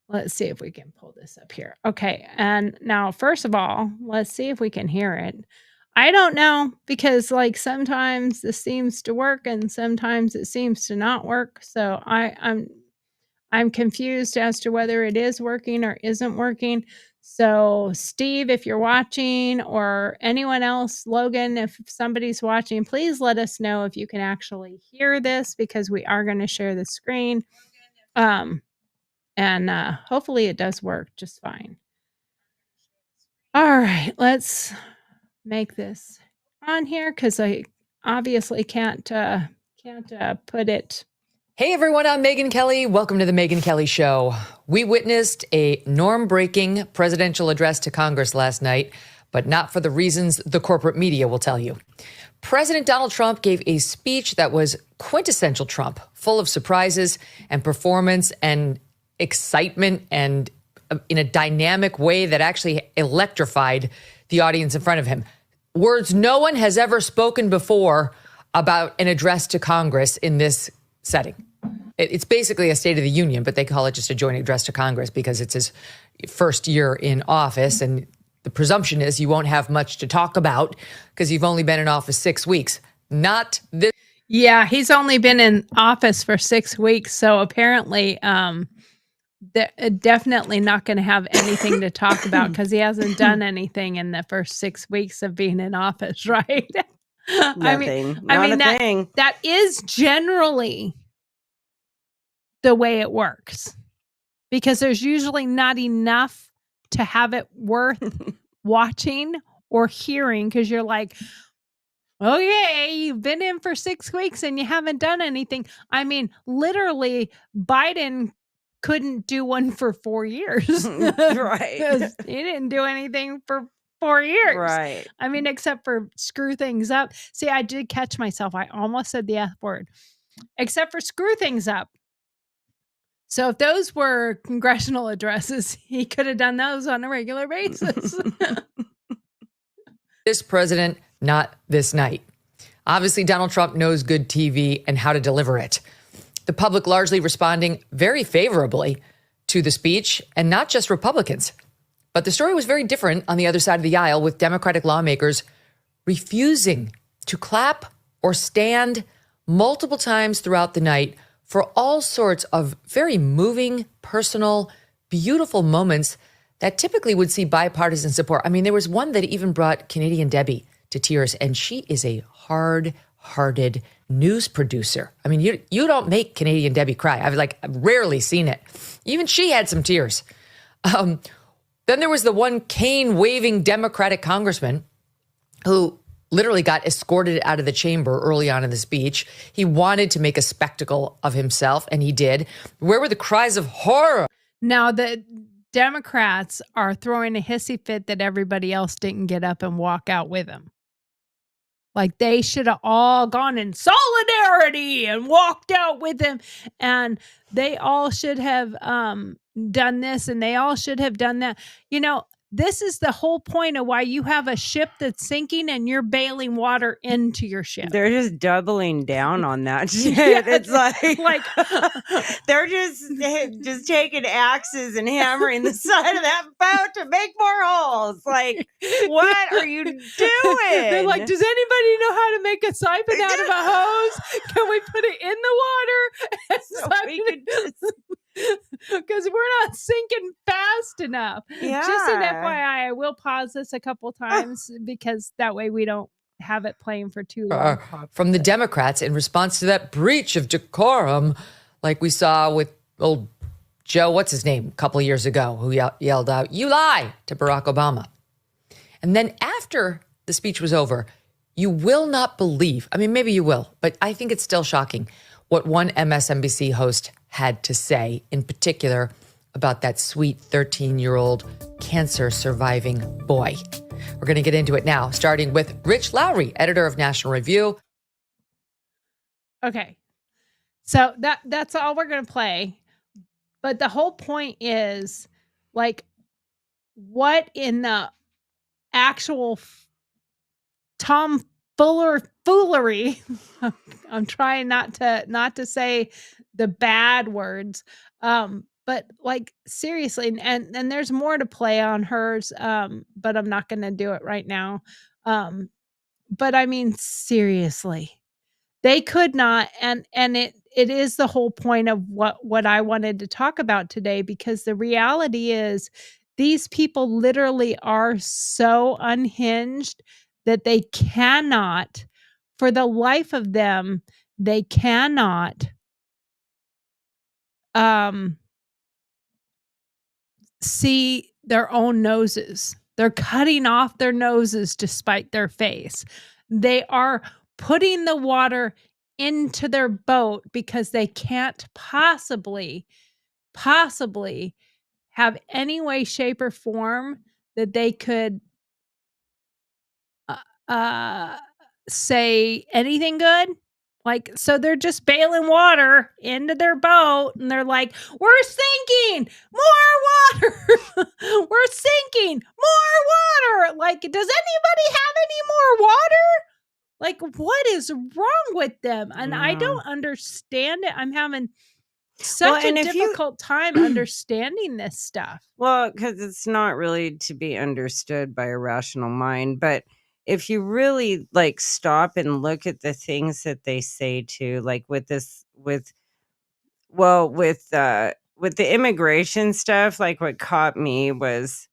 D: let's see if we can pull this up here. Okay, and now first of all, let's see if we can hear it. I don't know because like sometimes this seems to work and sometimes it seems to not work. So I'm confused as to whether it is working or isn't working. So Steve, if you're watching, or anyone else, Logan, if somebody's watching, please let us know if you can actually hear this because we are going to share the screen. And hopefully it does work just fine. All right, let's make this on here because I obviously can't put it.
F: Hey everyone, I'm Megyn Kelly. Welcome to the Megyn Kelly Show. We witnessed a norm-breaking presidential address to Congress last night, but not for the reasons the corporate media will tell you. President Donald Trump gave a speech that was quintessential Trump, full of surprises and performance and excitement, and in a dynamic way that actually electrified the audience in front of him. Words no one has ever spoken before about an address to Congress in this setting. It's basically a State of the Union, but they call it just a joint address to Congress because it's his first year in office. And the presumption is you won't have much to talk about because you've only been in office 6 weeks. Not this.
D: Yeah, he's only been in office for 6 weeks. So apparently, definitely not going to have anything to talk about because he hasn't done anything in the first 6 weeks of being in office, right?
E: Nothing. Not a thing.
D: That is generally the way it works because there's usually not enough to have it worth watching or hearing because you're like, okay, you've been in for 6 weeks and you haven't done anything. I mean, literally, Biden couldn't do one for 4 years.
E: Right.
D: He didn't do anything for 4 years.
E: Right.
D: I mean, except for screw things up. See, I did catch myself. I almost said the F word. Except for screw things up. So if those were congressional addresses, he could have done those on a regular basis.
F: This president, not this night. Obviously, Donald Trump knows good TV and how to deliver it. The public largely responding very favorably to the speech, and not just Republicans. But the story was very different on the other side of the aisle, with Democratic lawmakers refusing to clap or stand multiple times throughout the night for all sorts of very moving, personal, beautiful moments that typically would see bipartisan support. I mean, there was one that even brought Canadian Debbie to tears, and she is a hard-hearted news producer. I mean, you don't make Canadian Debbie cry. I've rarely seen it. Even she had some tears. Then there was the one cane-waving Democratic congressman who literally got escorted out of the chamber early on in the speech. He wanted to make a spectacle of himself, and he did. Where were the cries of horror?
D: Now, the Democrats are throwing a hissy fit that everybody else didn't get up and walk out with him. Like they should have all gone in solidarity and walked out with him, and they all should have done this, and they all should have done that. You know, this is the whole point of why you have a ship that's sinking and you're bailing water into your ship.
E: They're just doubling down on that shit.
D: Yeah,
E: It's like
D: like
E: they're just taking axes and hammering the side of that boat to make more holes. Like, what are you doing?
D: they're like, does anybody know how to make a siphon out of a hose? Can we put it in the water? And
E: So we
D: siphon
E: could just-
D: because we're not sinking fast enough. Just an
E: Yeah.
D: FYI, I will pause this a couple times because that way we don't have it playing for too long.
F: From the Democrats in response to that breach of decorum, like we saw with old Joe, what's his name, a couple of years ago, who yelled out, "You lie," to Barack Obama. And then after the speech was over, you will not believe, I mean, maybe you will, but I think it's still shocking what one MSNBC host had to say, in particular about that sweet 13-year-old cancer surviving boy. We're going to get into it now, starting with Rich Lowry, editor of National Review.
D: Okay. So that's all we're going to play. But the whole point is, like, what in the actual tomfoolery I'm trying not to say the bad words, but like seriously, and there's more to play on hers, but I'm not going to do it right now. But I mean, seriously, they could not, and it is the whole point of what I wanted to talk about today, because the reality is these people literally are so unhinged that they cannot, for the life of them, they cannot see their own noses. They're cutting off their noses to spite their face. They are putting the water into their boat because they can't possibly have any way, shape, or form that they could say anything good. Like, so they're just bailing water into their boat, and they're like, "We're sinking, more water." "We're sinking, more water." Like, does anybody have any more water? Like, what is wrong with them? And I don't understand it. I'm having such a difficult time understanding this stuff.
E: Well, because it's not really to be understood by a rational mind. But if you really like stop and look at the things that they say too, like with the immigration stuff, like what caught me was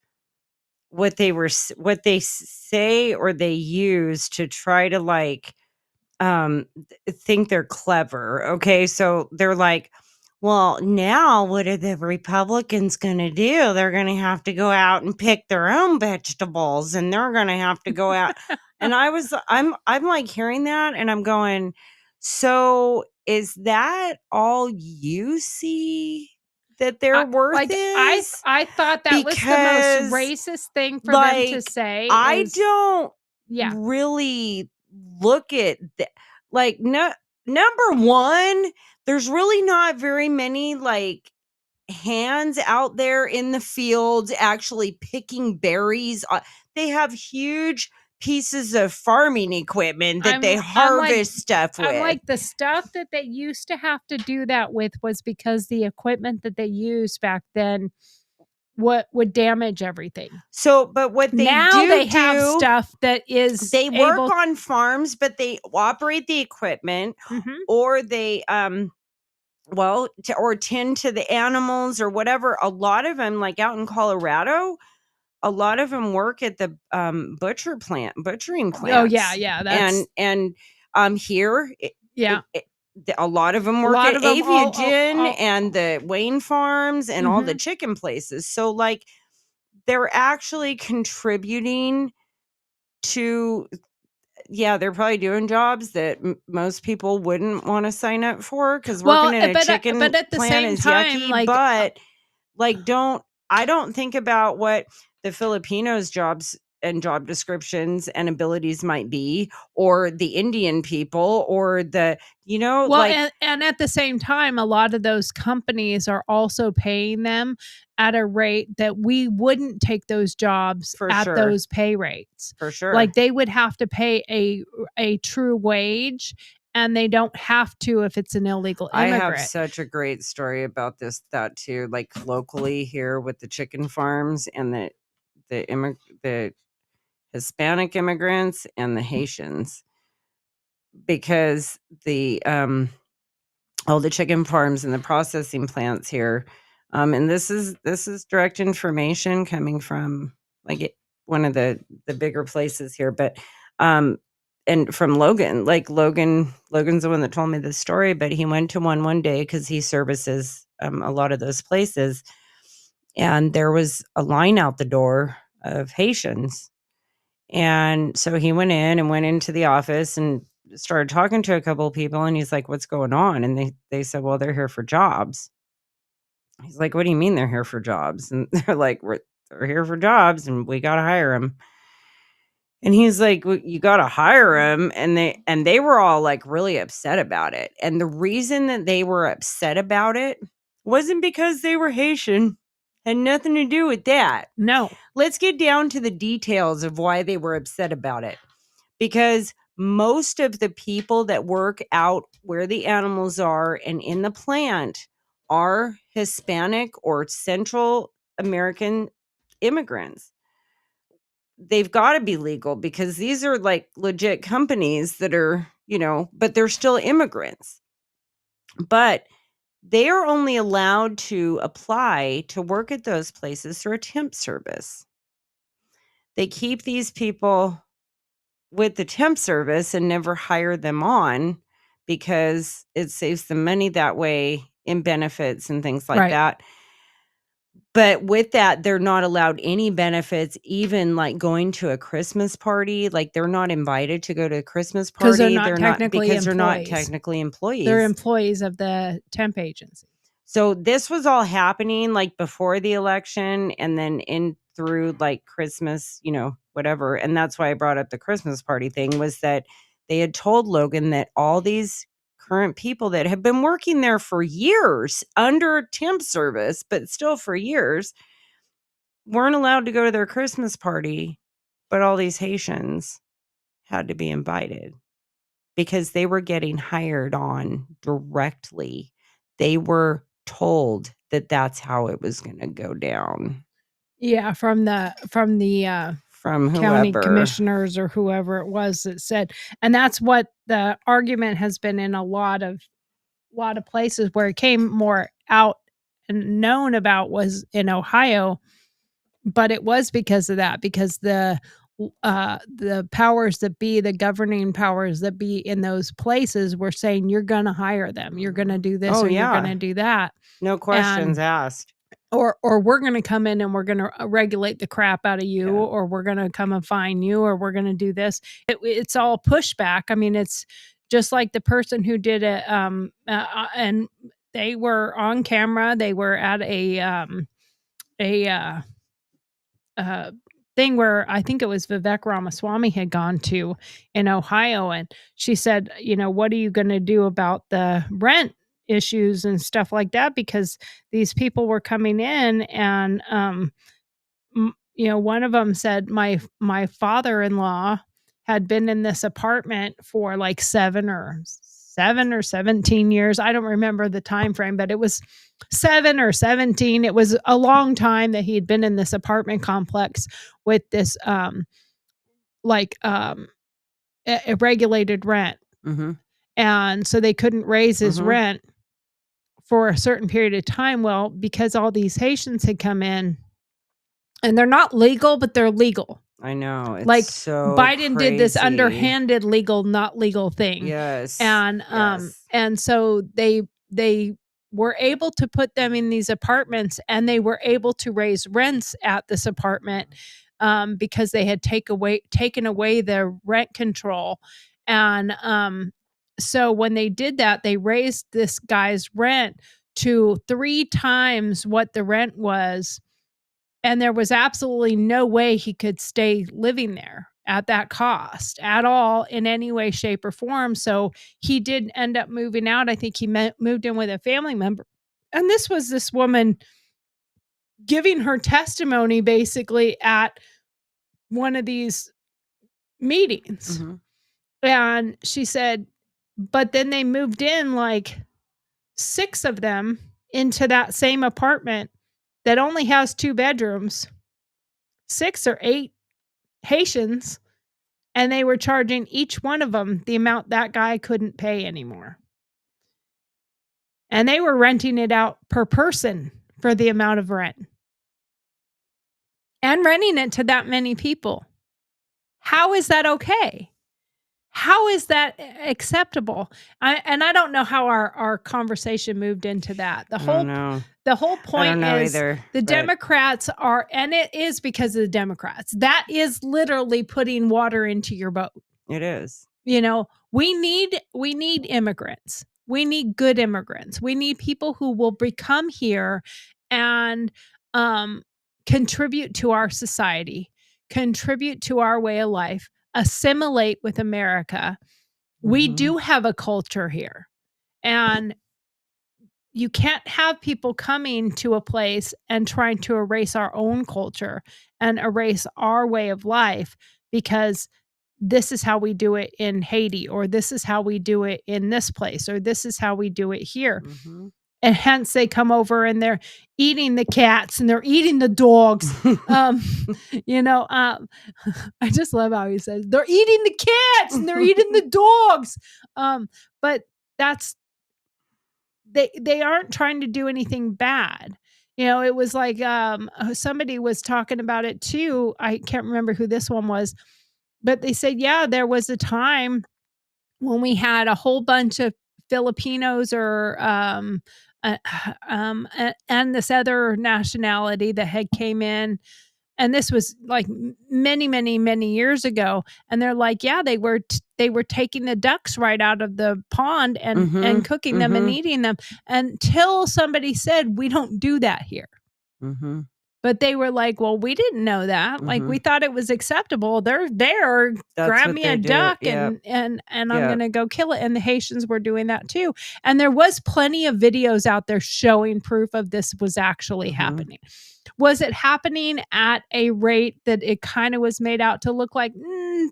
E: what they say or they use to try to like think they're clever. Okay, so they're like, well, now what are the Republicans going to do? They're going to have to go out and pick their own vegetables, and they're going to have to go out. And I'm like hearing that, and I'm going, so is that all you see that their worth
D: Like,
E: is?
D: I thought that was the
E: Because,
D: most racist thing for them to
E: like,
D: say.
E: I
D: is-
E: don't
D: yeah.
E: really look at that. Like, number one, there's really not very many like hands out there in the fields actually picking berries. They have huge pieces of farming equipment that they
D: I'm like-
E: harvest stuff with.
D: I'm like, the stuff that they used to have to do that with was because the equipment that they used back then would damage everything.
E: So, but what they
D: now they have stuff that is
E: they work
D: able-
E: on farms, but they operate the equipment,
D: Mhm.
E: or they or tend to the animals or whatever. A lot of them, like out in Colorado, a lot of them work at the butchering plants.
D: Oh yeah, that's
E: and here,
D: yeah.
E: a lot of them work
D: lot
E: at
D: of 'em all-
E: Aviagen and the Wayne farms and all the chicken places. So like they're actually contributing to, they're probably doing jobs that most people wouldn't want to sign up for, because working in a chicken
D: but at the
E: plant
D: same
E: is
D: time,
E: yucky.
D: like,
E: But like, I don't think about what the Filipinos' jobs and job descriptions and abilities might be, or the Indian people, or the,
D: Well,
E: like,
D: and at the same time, a lot of those companies are also paying them at a rate that we wouldn't take those jobs
E: for
D: at
E: sure,
D: those pay rates.
E: for sure.
D: Like they would have to pay a true wage, and they don't have to if it's an illegal
E: I have
D: immigrant.
E: such a great story about that too, like locally here with the chicken farms and the Hispanic immigrants and the Haitians, because all the chicken farms and the processing plants here, and this is direct information coming from one of the bigger places here, but and from Logan. Like Logan's the one that told me this story, but he went to one day because he services a lot of those places, and there was a line out the door of Haitians. And so he went into the office and started talking to a couple of people, and he's like, "What's going on?" And they said, "Well, they're here for jobs." He's like, "What do you mean they're here for jobs?" And they're like, "They're here for jobs, and we got to hire them." And he's like, "Well, you got to hire them." And they were all like really upset about it. And the reason that they were upset about it wasn't because they were Haitian. Had nothing to do with that.
D: No.
E: Let's get down to the details of why they were upset about it. Because most of the people that work out where the animals are and in the plant are Hispanic or Central American immigrants. They've got to be legal because these are like legit companies that are, but they're still immigrants. But they are only allowed to apply to work at those places through a temp service. They keep these people with the temp service and never hire them on because it saves them money that way in benefits and things like
D: Right.
E: that. But with that, they're not allowed any benefits, even like going to a Christmas party. Like they're not invited to go to a Christmas party.
D: Because they're not technically
E: because they're not
D: employees.
E: technically employees.
D: They're employees of the temp agency.
E: So this was all happening like before the election and then in through like Christmas, whatever. And that's why I brought up the Christmas party thing, was that they had told Logan that all these current people that have been working there for years under temp service, but still for years, weren't allowed to go to their Christmas party, but all these Haitians had to be invited because they were getting hired on directly. They were told that that's how it was going to go down.
D: Yeah, from the
E: From
D: county
E: whoever.
D: commissioners or whoever it was that said, and that's what the argument has been in a lot of places where it came more out and known about was in Ohio, but it was because of that, because the powers that be, the governing powers that be in those places were saying, you're going to hire them, you're going to do this,
E: Oh,
D: or
E: yeah.
D: you're going to do that,
E: No questions asked.
D: or we're going to come in and we're going to regulate the crap out of you,
E: Yeah.
D: or we're going to come and fine you, or we're going to do this. It's all pushback. I mean, it's just like the person who did it, and they were on camera. They were at a thing where I think it was Vivek Ramaswamy had gone to in Ohio, and she said, what are you going to do about the rent issues and stuff like that? Because these people were coming in, and one of them said, my father-in-law had been in this apartment for like 7 or 17 years. I don't remember the time frame, but it was 7 or 17. It was a long time that he had been in this apartment complex with this a regulated rent.
E: Mm-hmm.
D: And so they couldn't raise his
E: Mhm.
D: rent for a certain period of time. Well, because all these Haitians had come in, and they're not legal, but they're legal.
E: I know. It's
D: Like,
E: so
D: Biden did this
E: crazy.
D: underhanded legal, not legal thing.
E: Yes.
D: And
E: yes.
D: and so they were able to put them in these apartments, and they were able to raise rents at this apartment because they had taken away the rent control. And so when they did that, they raised this guy's rent to 3 times what the rent was. And there was absolutely no way he could stay living there at that cost at all in any way, shape, or form. So he did end up moving out. I think he moved in with a family member. And this was this woman giving her testimony basically at one of these meetings.
E: Mhm.
D: And she said, but then they moved in like 6 of them into that same apartment that only has 2 bedrooms, 6 or 8 Haitians, and they were charging each one of them the amount that guy couldn't pay anymore. And they were renting it out per person for the amount of rent. And renting it to that many people. How is that okay? How is that acceptable? And I don't know how our conversation moved into that.
E: I don't know.
D: The whole
E: I
D: point
E: don't know
D: is
E: either.
D: the
E: but
D: Democrats are, and it is because of the Democrats. That is literally putting water into your boat.
E: It is.
D: You know, we need immigrants. We need good immigrants. We need people who will become here and contribute to our society, contribute to our way of life, assimilate with America. We
E: Mhm.
D: do have a culture here. And you can't have people coming to a place and trying to erase our own culture and erase our way of life because this is how we do it in Haiti, or this is how we do it in this place, or this is how we do it here.
E: Mhm.
D: And hence they come over and they're eating the cats and they're eating the dogs. You know, I just love how he says they're eating the cats and they're eating the dogs. But that's, they aren't trying to do anything bad. You know, it was like somebody was talking about it too. I can't remember who this one was, but they said, yeah, there was a time when we had a whole bunch of Filipinos or and this other nationality that had came in, and this was like many years ago, and they're like, yeah, they were taking the ducks right out of the pond and
E: Mhm.
D: cooking them and
E: Mhm.
D: eating them, until somebody said we don't do that here.
E: Mhm.
D: But they were like, well, we didn't know that. Like, we thought it was acceptable. They're there,
E: That's
D: grab
E: what
D: me
E: they
D: a
E: do.
D: duck
E: Yep.
D: and I'm
E: Yep.
D: gonna go kill it. And the Haitians were doing that too. And there was plenty of videos out there showing proof of this was actually
E: Mhm.
D: happening. Was it happening at a rate that it kind of was made out to look like?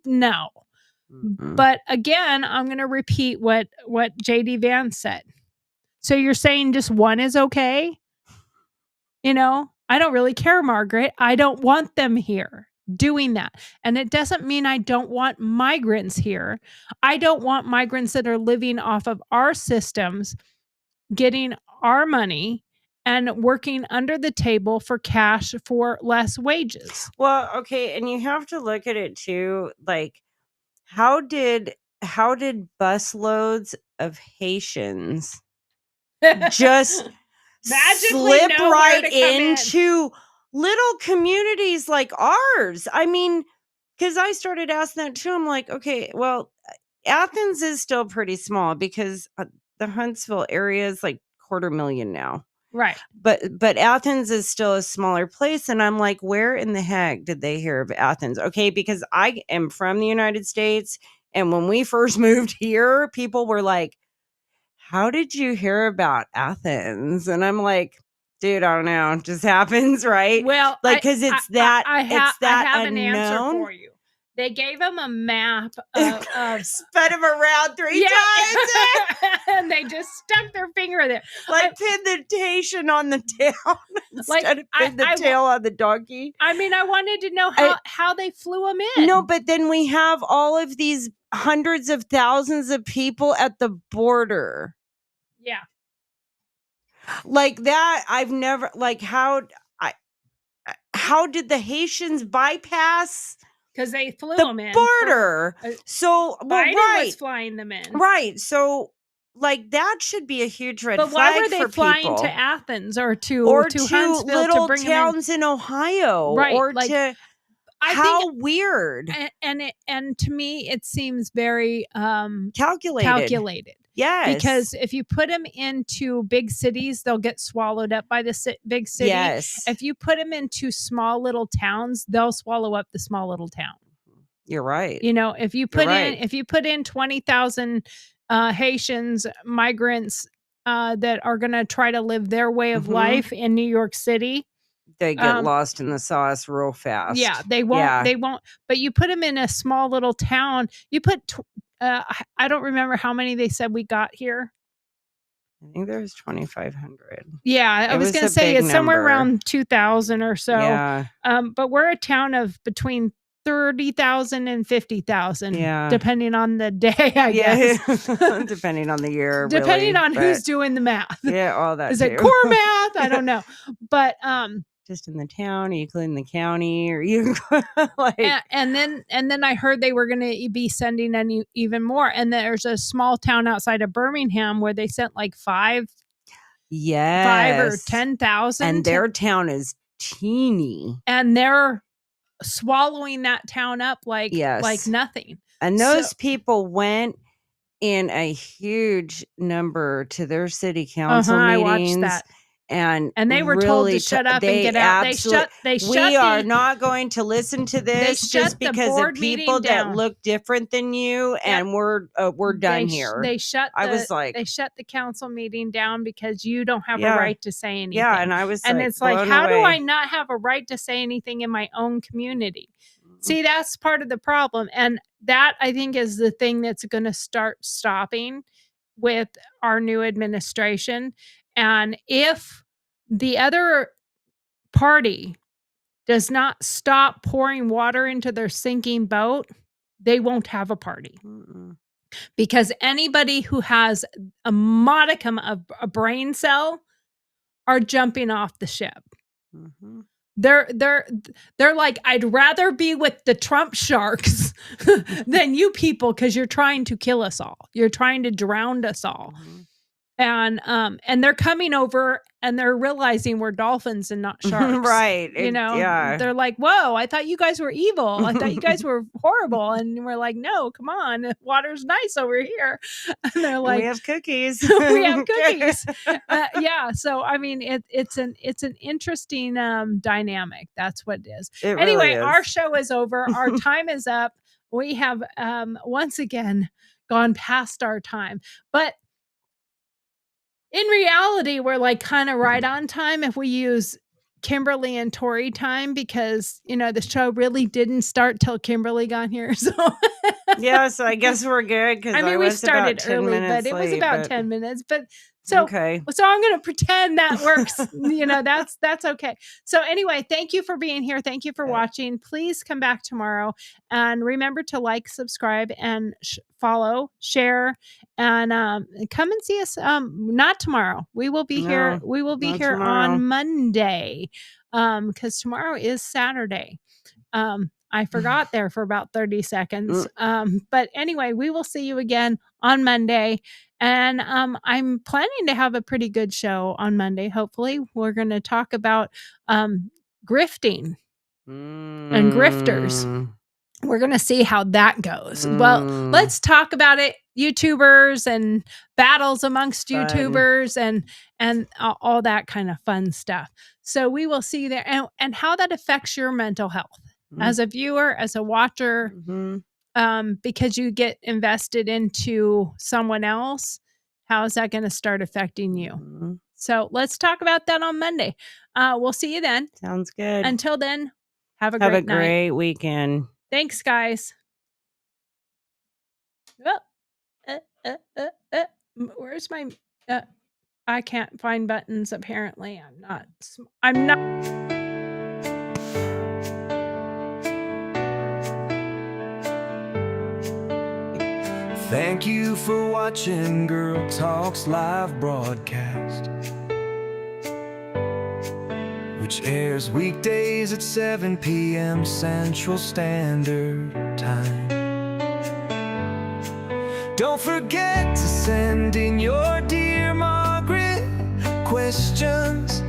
D: No.
E: Mhm.
D: But again, I'm gonna repeat what JD Vance said. So you're saying just one is okay? You know, I don't really care, Margaret. I don't want them here doing that. And it doesn't mean I don't want migrants here. I don't want migrants that are living off of our systems, getting our money and working under the table for cash for less wages.
E: Well, okay, and you have to look at it too, like how did busloads of Haitians just
D: Magically
E: slip
D: know where
E: right
D: to come in.
E: into little communities like ours? I mean, because I started asking that too. I'm like, okay, well, Athens is still pretty small because the Huntsville area is like 250,000 now.
D: Right.
E: But Athens is still a smaller place, and I'm like, where in the heck did they hear of Athens? Okay, because I am from the United States, and when we first moved here, people were like, how did you hear about Athens? And I'm like, dude, I don't know, it just happens, right?
D: Well,
E: Like, because it's that
D: I
E: it's that
D: have an answer
E: unknown.
D: for you. They gave them a map of
E: Sped him around 3 times.
D: and they just stuck their finger there.
E: Like pin the Haitian on the tail instead of pin the tail on the donkey.
D: I mean, I wanted to know how they flew them in.
E: No, but then we have all of these hundreds of thousands of people at the border.
D: Yeah.
E: Like that, I've never, like, how did the Haitians bypass
D: Because they flew
E: the
D: them in.
E: border? So, well,
D: Biden was flying them in.
E: Right. So, like, that should be a huge red
D: But
E: flag
D: why were they
E: for
D: flying
E: people.
D: to Athens or to
E: to
D: Huntsville
E: little
D: to bring
E: towns in Ohio,
D: Right,
E: or
D: like,
E: to how weird
D: and to me it seems very
E: calculated. Yes.
D: Because if you put them into big cities, they'll get swallowed up by the big city.
E: Yes.
D: If you put them into small little towns, they'll swallow up the small little town.
E: You're right.
D: You know, if you
E: right.
D: put in 20,000 Haitians, migrants that are going to try to live their way of life in New York City,
E: They get lost in the sauce real fast.
D: yeah, they won't. But you put them in a small little town. You put, I don't remember how many they said we got here.
E: I think there's 2,500.
D: Yeah, I
E: It
D: was
E: was
D: going
E: a
D: to say
E: big
D: it's somewhere
E: number.
D: around 2,000 or so.
E: Yeah.
D: But we're a town of between 30,000 and 50,000,
E: Yeah.
D: depending on the day, I guess.
E: Depending on the year.
D: Depending
E: really,
D: on who's
E: but-
D: doing the math.
E: Yeah, all that
D: Is it
E: too.
D: core math? I don't know. But
E: Just in the town, or you clean the county, or you like
D: and then I heard they were going to be sending even more. And there's a small town outside of Birmingham where they sent like 5 or 10,000,
E: and their town is teeny.
D: and they're swallowing that town up like
E: Yes.
D: nothing.
E: And
D: So-
E: those people went in a huge number to their city council
D: I
E: meetings.
D: watched that.
E: And
D: And they were told to
E: really
D: shut up and get out. They shut
E: we are
D: the-
E: not going to listen to this
D: shut
E: just
D: the
E: because
D: board
E: of
D: meeting
E: people that
D: down.
E: look different than you, and we're done here.
D: They shut
E: I was like-
D: they shut the council meeting down because you don't have
E: Yeah.
D: a right to say anything.
E: Yeah, and I was
D: and
E: like,
D: it's like,
E: blown
D: how do
E: away.
D: I not have a right to say anything in my own community? See, that's part of the problem. And that, I think, is the thing that's going to start stopping with our new administration. And if the other party does not stop pouring water into their sinking boat, they won't have a party.
E: Mm-mm.
D: Because anybody who has a modicum of a brain cell are jumping off the ship.
E: Mhm.
D: They're like, I'd rather be with the Trump sharks than you people, because you're trying to kill us all. You're trying to drown us all.
E: Mhm.
D: And they're coming over and they're realizing we're dolphins and not sharks.
E: Right.
D: You know,
E: yeah.
D: they're like, whoa, I thought you guys were evil. I thought you guys were horrible. And we're like, no, come on. Water's nice over here. And they're like,
E: we have cookies.
D: we have cookies. Yeah. So, I mean, it's an interesting dynamic. That's what it is.
E: It
D: Anyway,
E: really is.
D: our show is over. Our time is up. We have once again gone past our time. But in reality, we're like kind of right on time if we use Kimberly and Tori time, because the show really didn't start till Kimberly got here. So
E: Yeah, so I guess we're good because
D: I mean, we
E: was about
D: started
E: 10
D: early,
E: minutes
D: but it was
E: late,
D: about
E: but-
D: 10 minutes. But so
E: okay.
D: so I'm going to pretend that works. That's okay. So anyway, thank you for being here. Thank you for watching. Please come back tomorrow, and remember to like, subscribe, and follow, share, and come and see us. Not tomorrow. We will be here.
E: No,
D: We will be
E: not
D: here
E: tomorrow.
D: on Monday, because tomorrow is Saturday. I forgot there for about 30 seconds. But anyway, we will see you again on Monday. And I'm planning to have a pretty good show on Monday. Hopefully, we're going to talk about grifting and grifters.
E: Mm.
D: We're going to see how that goes. Well,
E: Mm.
D: let's talk about it. YouTubers and battles amongst
E: Fun.
D: YouTubers and all that kind of fun stuff. So we will see you there, and how that affects your mental health as a viewer, as a watcher.
E: Mhm.
D: Because you get invested into someone else, how is that going to start affecting you?
E: Mhm.
D: So let's talk about that on Monday. We'll see you then.
E: Sounds good.
D: Until then, have a
E: Have
D: great
E: a
D: night.
E: great weekend.
D: Thanks, guys. Where's my? I can't find buttons. Apparently, I'm not.
C: Thank you for watching Girl Talks live broadcast, which airs weekdays at 7 p.m. Central Standard Time. Don't forget to send in your Dear Margaret questions.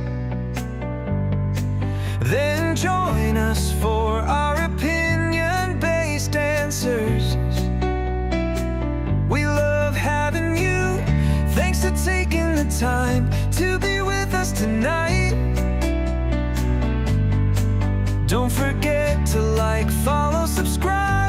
C: Then join us for our opinion-based answers. We love having you time to be with us tonight. Don't forget to like, follow, subscribe.